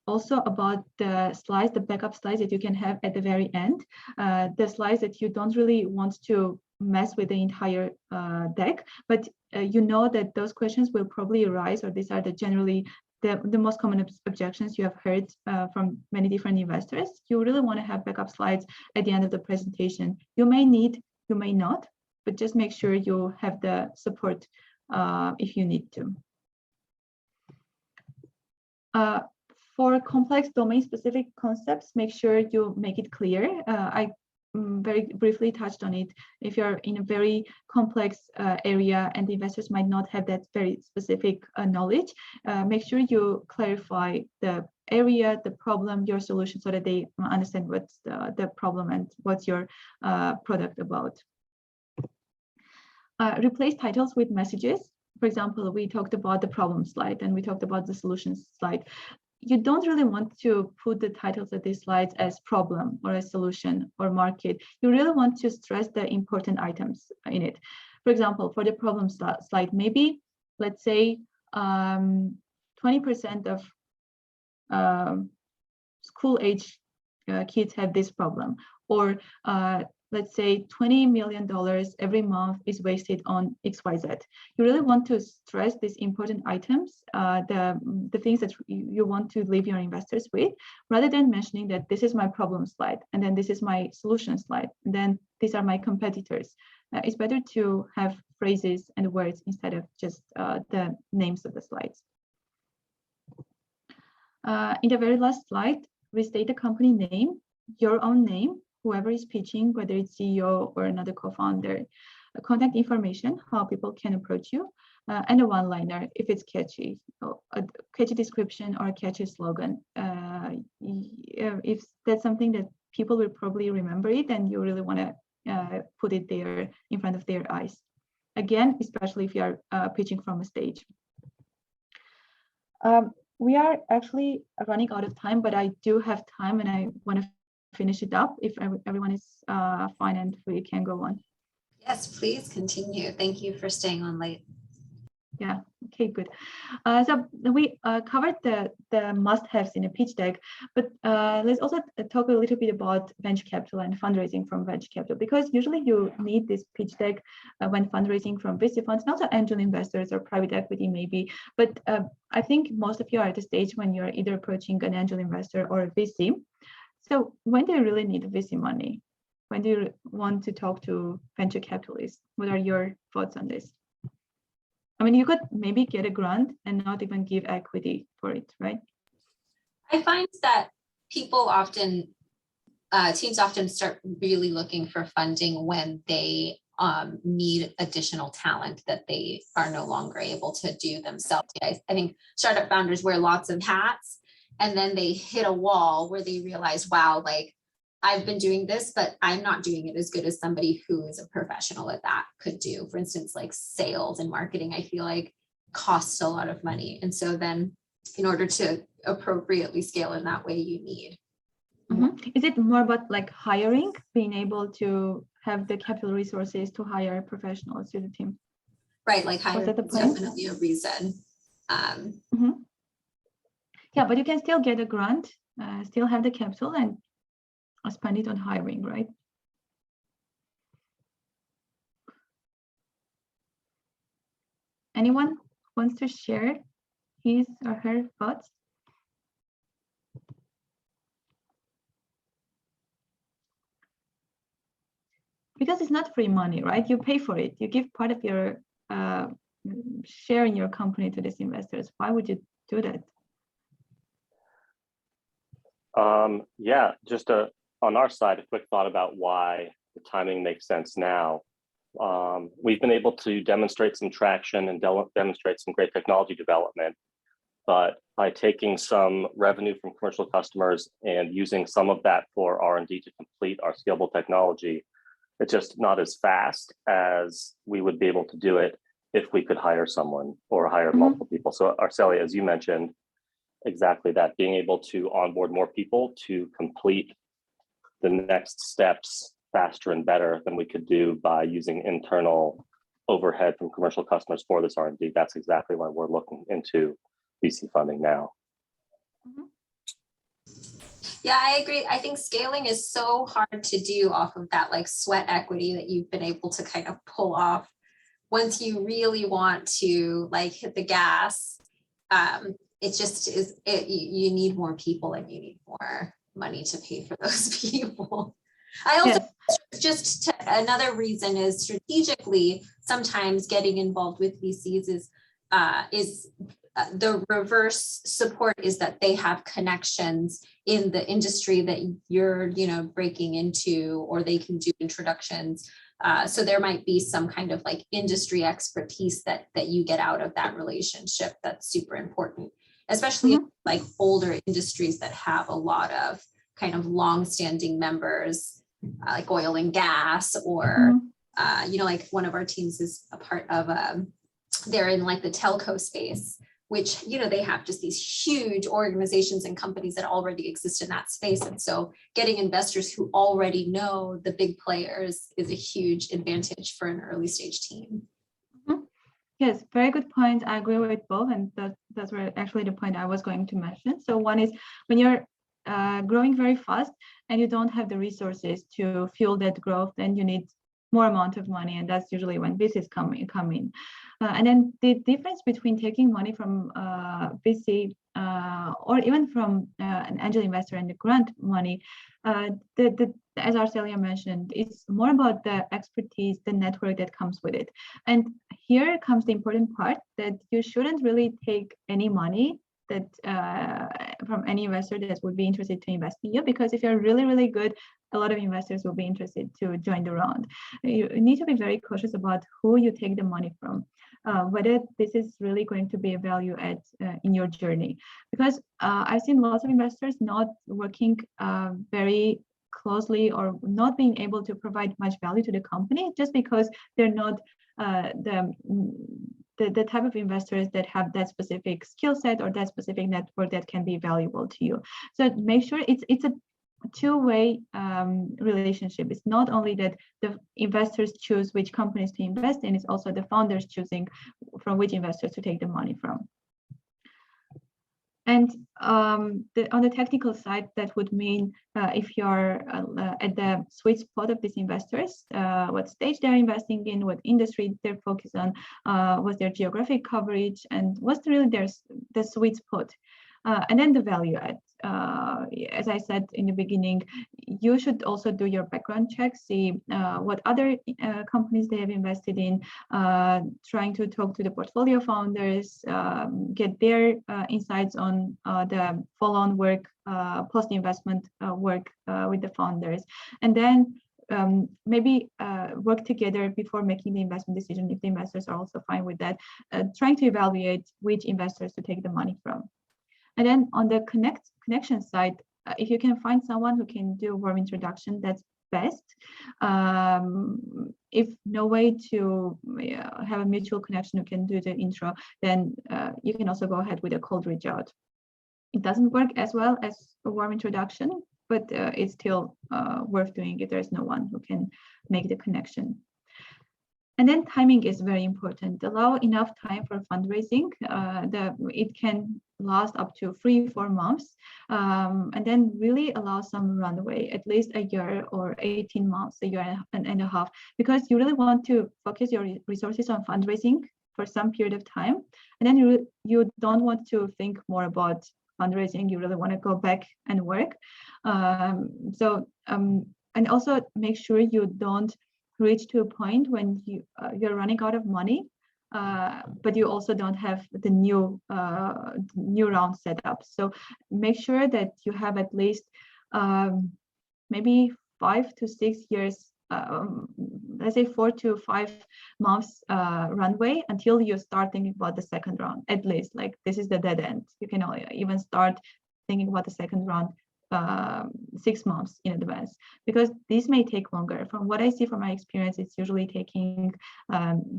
also about the slides, the backup slides that you can have at the very end, the slides that you don't really want to mess with the entire deck, but you know that those questions will probably arise, or these are generally the most common objections you have heard from many different investors. You really want to have backup slides at the end of the presentation. You may need, you may not, but just make sure you have the support if you need to. For complex domain-specific concepts, make sure you make it clear. I very briefly touched on it. If you're in a very complex area and the investors might not have that very specific knowledge, make sure you clarify the area, the problem, your solution, so that they understand what's the problem and what's your product about. Replace titles with messages. For example, we talked about the problem slide and we talked about the solutions slide. You don't really want to put the titles of these slides as problem or as solution or market. You really want to stress the important items in it. For example, for the problem slide, maybe let's say 20% of school age kids have this problem, or let's say $20 million every month is wasted on XYZ. You really want to stress these important items, the things that you want to leave your investors with, rather than mentioning that this is my problem slide, and then this is my solution slide, and then these are my competitors. It's better to have phrases and words instead of just the names of the slides. In the very last slide, restate the company name, your own name, whoever is pitching, whether it's CEO or another co-founder, contact information, how people can approach you, and a one-liner if it's catchy, a catchy description or a catchy slogan. If that's something that people will probably remember it, and you really want to put it there in front of their eyes. Again, especially if you are pitching from a stage. We are actually running out of time, but I do have time and I want to finish it up if everyone is fine and we can go on. Yes, please continue. Thank you for staying on late. Yeah, okay, good. So we covered the must-haves in a pitch deck, but let's also talk a little bit about venture capital and fundraising from venture capital, because usually you need this pitch deck when fundraising from VC funds, and also angel investors or private equity maybe. But I think most of you are at the stage when you're either approaching an angel investor or a VC. So when do you really need VC money? When do you want to talk to venture capitalists? What are your thoughts on this? I mean, you could maybe get a grant and not even give equity for it, right? I find that people often, teams often start really looking for funding when they need additional talent that they are no longer able to do themselves. I think startup founders wear lots of hats, and then they hit a wall where they realize, wow, like I've been doing this, but I'm not doing it as good as somebody who is a professional at that could do. For instance, like sales and marketing, I feel like costs a lot of money. And so then in order to appropriately scale in that way, you need. Mm-hmm. Is it more about like hiring, being able to have the capital resources to hire professionals to the team? Right, like hiring is definitely a reason. Mm-hmm. Yeah, but you can still get a grant, still have the capital and spend it on hiring, right? Anyone wants to share his or her thoughts? Because it's not free money, right? You pay for it. You give part of your share in your company to these investors. Why would you do that? Yeah, just on our side, a quick thought about why the timing makes sense now. We've been able to demonstrate some traction and demonstrate some great technology development, but by taking some revenue from commercial customers and using some of that for R&D to complete our scalable technology, it's just not as fast as we would be able to do it if we could hire someone or hire multiple people. So Arcelia, as you mentioned, exactly that, being able to onboard more people to complete the next steps faster and better than we could do by using internal overhead from commercial customers for this R&D. That's exactly why we're looking into VC funding now. Yeah, I agree. I think scaling is so hard to do off of that like sweat equity that you've been able to kind of pull off. Once you really want to like hit the gas, it just is, you need more people and you need more money to pay for those people. I also, just another reason is strategically, sometimes getting involved with VCs is the reverse support is that they have connections in the industry that you're, breaking into, or they can do introductions. So there might be some kind of like industry expertise that you get out of that relationship that's super important, especially in like older industries that have a lot of kind of long-standing members, like oil and gas, or like one of our teams is a part of they're in like the telco space, which they have just these huge organizations and companies that already exist in that space. And so getting investors who already know the big players is a huge advantage for an early stage team. Yes, very good point. I agree with both, and that's actually the point I was going to mention. So one is when you're growing very fast and you don't have the resources to fuel that growth, then you need more amount of money, and that's usually when VCs come in. And then the difference between taking money from VC or even from an angel investor and the grant money, as Arcelia mentioned, it's more about the expertise, the network that comes with it. And here comes the important part, that you shouldn't really take any money that from any investor that would be interested to invest in you, because if you're really, really good, a lot of investors will be interested to join the round. You need to be very cautious about who you take the money from, whether this is really going to be a value add in your journey. Because I've seen lots of investors not working very closely or not being able to provide much value to the company just because they're not the type of investors that have that specific skill set or that specific network that can be valuable to you. So make sure it's a two-way relationship. It's not only that the investors choose which companies to invest in, it's also the founders choosing from which investors to take the money from. And on the technical side, that would mean if you're at the sweet spot of these investors, what stage they're investing in, what industry they're focused on, what's their geographic coverage, and what's really the sweet spot. And then the value add. As I said in the beginning, you should also do your background check, see what other companies they have invested in, trying to talk to the portfolio founders, get their insights on the follow-on work, post-investment work with the founders, and then maybe work together before making the investment decision if the investors are also fine with that, trying to evaluate which investors to take the money from. And then on the connection side, if you can find someone who can do warm introduction, that's best. If no way to have a mutual connection who can do the intro, then you can also go ahead with a cold reach out. It doesn't work as well as a warm introduction, but it's still worth doing if there's no one who can make the connection. And then timing is very important. Allow enough time for fundraising. It can last up to 3-4 months, and then really allow some runway, at least a year or 18 months, a year and a half, because you really want to focus your resources on fundraising for some period of time, and then you don't want to think more about fundraising. You really want to go back and work. And also make sure you don't reach to a point when you're running out of money, but you also don't have the new round set up. So make sure that you have at least maybe 5 to 6 years, let's say 4 to 5 months runway until you start thinking about the second round. At least, like, this is the dead end. You can even start thinking about the second round 6 months in advance, because this may take longer. From what I see from my experience, it's usually taking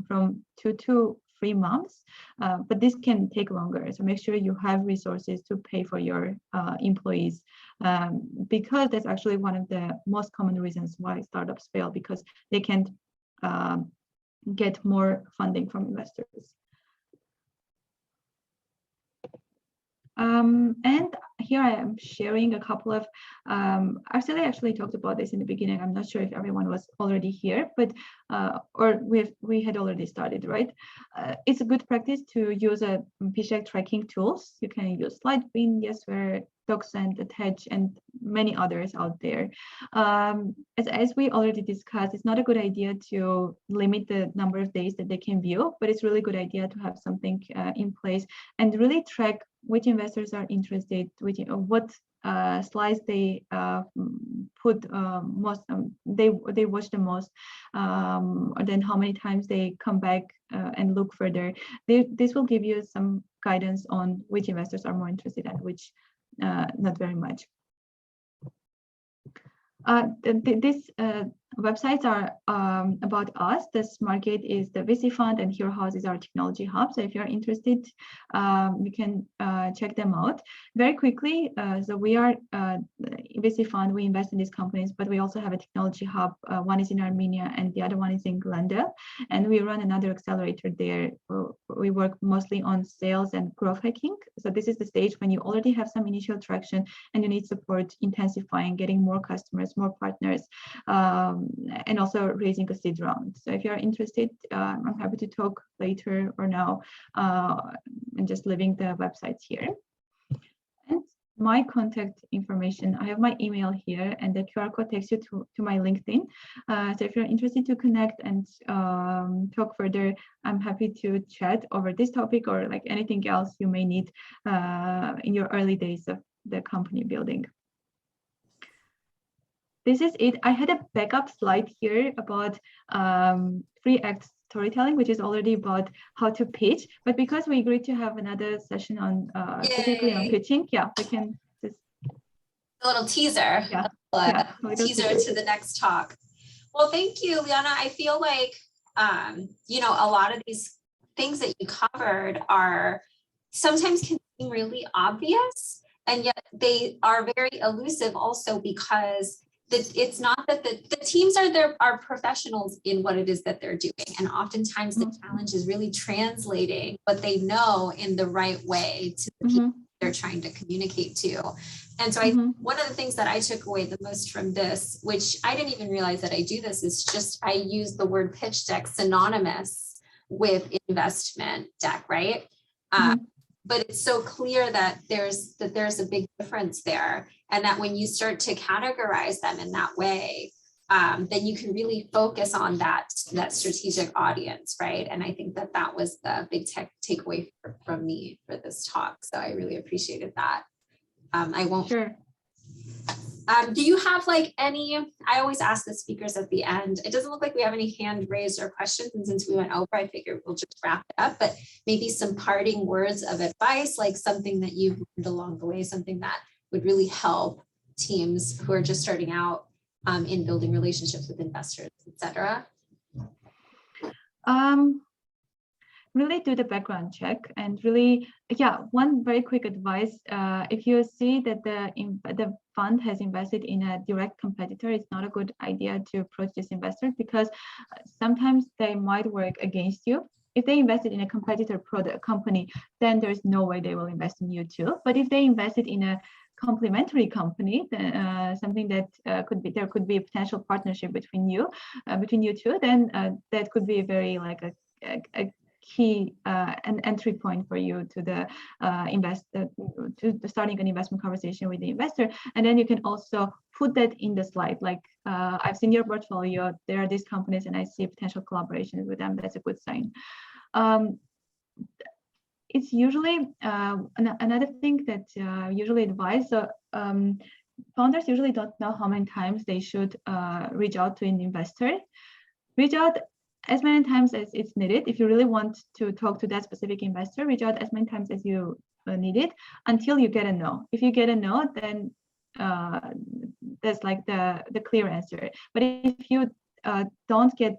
from 2 to 3 months, but this can take longer. So make sure you have resources to pay for your employees, because that's actually one of the most common reasons why startups fail, because they can't get more funding from investors. And here I am sharing a couple of, Arcelia actually talked about this in the beginning. I'm not sure if everyone was already here, but or we had already started, right? It's a good practice to use a pitch deck tracking tools. You can use SlideBean, Yesware, DocSend, Attach, and many others out there. As we already discussed, it's not a good idea to limit the number of days that they can view, but it's really a good idea to have something in place and really track which investors are interested, what slides they put most, they watch the most, or then how many times they come back and look further. This will give you some guidance on which investors are more interested and which not very much. These websites are about us. The SmartGate is the VC fund, and Hero House is our technology hub. So if you're interested, you can check them out very quickly. So we are VC fund, we invest in these companies, but we also have a technology hub. One is in Armenia and the other one is in Glendale. And we run another accelerator there. We work mostly on sales and growth hacking. So this is the stage when you already have some initial traction and you need support intensifying, getting more customers, more partners, and also raising a seed round. So if you're interested, I'm happy to talk later or now, and just leaving the websites here. And my contact information, I have my email here, and the QR code takes you to my LinkedIn. So if you're interested to connect and talk further, I'm happy to chat over this topic or like anything else you may need in your early days of the company building. This is it. I had a backup slide here about 3-act storytelling, which is already about how to pitch. But because we agreed to have another session on specifically on pitching, yeah, we can just a little teaser, yeah, a teaser to the next talk. Well, thank you, Liana. I feel like you know, a lot of these things that you covered are sometimes can seem really obvious, and yet they are very elusive also because it's not that the teams are professionals in what it is that they're doing. And oftentimes the challenge is really translating what they know in the right way to the people they're trying to communicate to. And so one of the things that I took away the most from this, which I didn't even realize that I do this, is just I use the word pitch deck synonymous with investment deck, right? But it's so clear that there's a big difference there, and that when you start to categorize them in that way, then you can really focus on that strategic audience, right? And I think that was the big takeaway from me for this talk. So I really appreciated that. I won't. Sure. Do you have like any, I always ask the speakers at the end, it doesn't look like we have any hand raised or questions. And since we went over, I figured we'll just wrap it up, but maybe some parting words of advice, like something that you've learned along the way, something that would really help teams who are just starting out in building relationships with investors, et cetera. Really do the background check, and really, yeah, one very quick advice. If you see that the fund has invested in a direct competitor, it's not a good idea to approach this investor, because sometimes they might work against you. If they invested in a competitor product company, then there's no way they will invest in you too. But if they invested in a complementary company, something that there could be a potential partnership between you two, then that could be very like a key an entry point for you to the starting an investment conversation with the investor. And then you can also put that in the slide, like I've seen your portfolio, there are these companies and I see potential collaboration with them. That's a good sign. It's usually another thing that usually advise, so founders usually don't know how many times they should reach out to an investor. Reach out as many times as it's needed. If you really want to talk to that specific investor, reach out as many times as you need it until you get a no. If you get a no, then that's like the clear answer. But if you don't get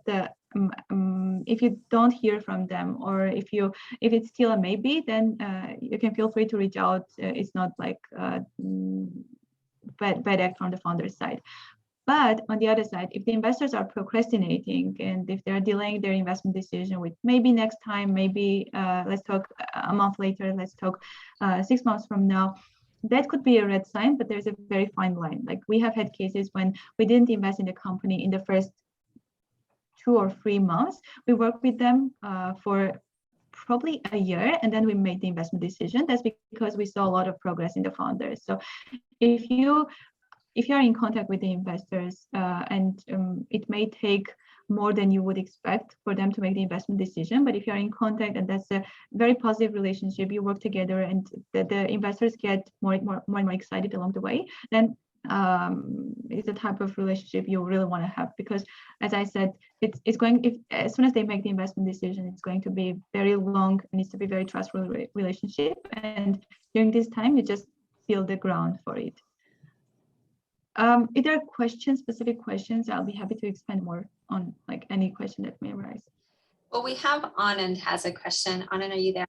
if you don't hear from them, or if it's still a maybe, then you can feel free to reach out. It's not like bad act from the founder's side. But on the other side, if the investors are procrastinating and if they're delaying their investment decision with maybe next time, maybe let's talk a month later, let's talk 6 months from now, that could be a red sign, but there's a very fine line. Like we have had cases when we didn't invest in the company in the first 2 or 3 months. We worked with them for probably a year, and then we made the investment decision. That's because we saw a lot of progress in the founders. So if you are in contact with the investors and it may take more than you would expect for them to make the investment decision, but if you're in contact and that's a very positive relationship, you work together and the investors get more and more excited along the way, then it's the type of relationship you really want to have. Because as I said, as soon as they make the investment decision, it's going to be very long, it needs to be very trustful relationship, and during this time you just build the ground for it. If there are specific questions, I'll be happy to expand more on like any question that may arise. Well, we have Anand has a question. Anand, are you there?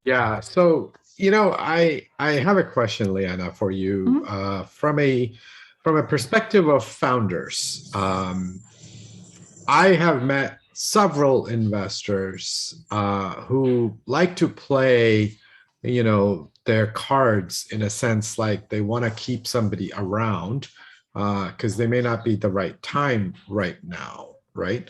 Yeah, so You know, I have a question, Liana, for you. From a perspective of founders. I have met several investors who like to play, you know, their cards in a sense, like they want to keep somebody around because they may not be the right time right now, right?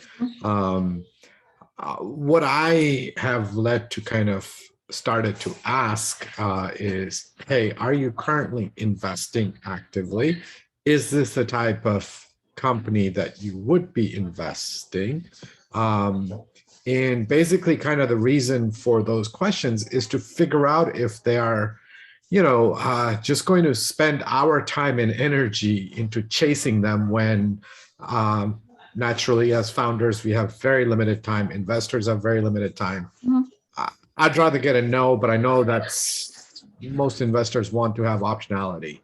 What I have led to kind of started to ask is, hey, are you currently investing actively? Is this the type of company that you would be investing? And basically kind of the reason for those questions is to figure out if they are, you know, just going to spend our time and energy into chasing them when naturally as founders, we have very limited time. Investors have very limited time. I'd rather get a no, but I know that's most investors want to have optionality.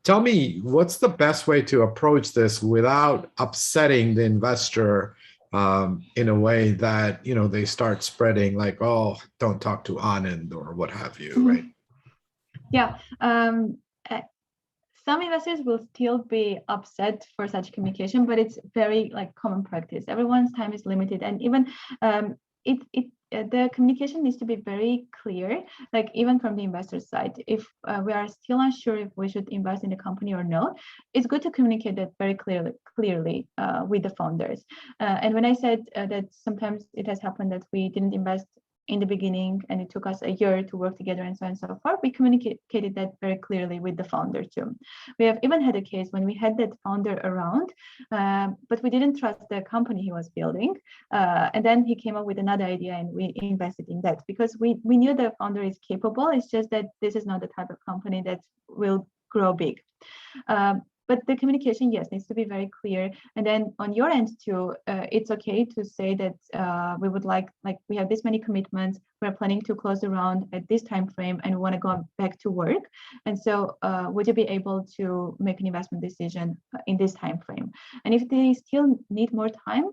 Tell me, what's the best way to approach this without upsetting the investor in a way that, you know, they start spreading like, oh, don't talk to Anand or what have you, right? Yeah. Some investors will still be upset for such communication, but it's very like common practice. Everyone's time is limited, and even the communication needs to be very clear, like even from the investor side. If we are still unsure if we should invest in the company or not, it's good to communicate that very clearly with the founders. And when I said that sometimes it has happened that we didn't invest in the beginning and it took us a year to work together and so on and so forth, we communicated that very clearly with the founder too. We have even had a case when we had that founder around, but we didn't trust the company he was building. And then he came up with another idea and we invested in that because we knew the founder is capable. It's just that this is not the type of company that will grow big. But the communication, yes, needs to be very clear. And then on your end too, it's okay to say that we would like we have this many commitments. We're planning to close the round at this time frame, and we want to go back to work. And so, would you be able to make an investment decision in this time frame? And if they still need more time,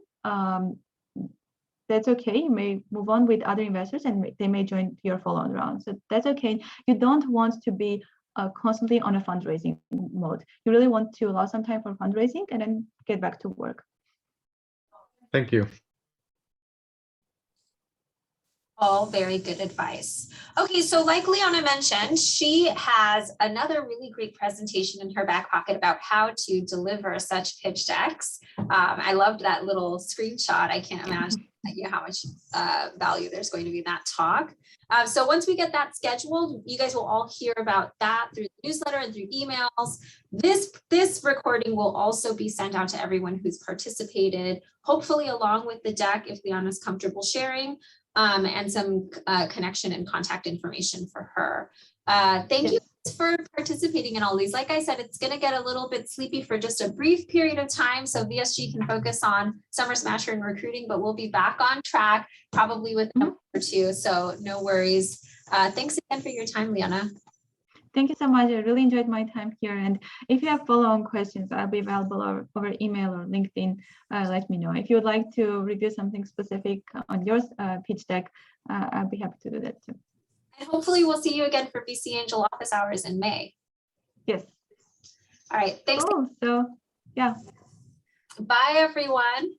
that's okay. You may move on with other investors, and they may join your follow-on round. So that's okay. You don't want to be constantly on a fundraising mode. You really want to allow some time for fundraising and then get back to work. Thank you. All very good advice. Okay, so like Liana mentioned, she has another really great presentation in her back pocket about how to deliver such pitch decks. I loved that little screenshot. I can't imagine how much value there's going to be in that talk. So once we get that scheduled, you guys will all hear about that through the newsletter and through emails. This recording will also be sent out to everyone who's participated, hopefully along with the deck if Liana's comfortable sharing. And some connection and contact information for her. Thank you for participating in all these. Like I said, it's going to get a little bit sleepy for just a brief period of time, so VSG can focus on Summer Smasher and recruiting, but we'll be back on track probably within a month or two, so no worries. Thanks again for your time, Liana. Thank you so much. I really enjoyed my time here. And if you have follow-on questions, I'll be available over email or LinkedIn. Let me know. If you would like to review something specific on your pitch deck, I'll be happy to do that too. And hopefully we'll see you again for VC Angel office hours in May. Yes. All right. Thanks. Cool. So, yeah. Bye, everyone.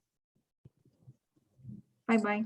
Bye-bye.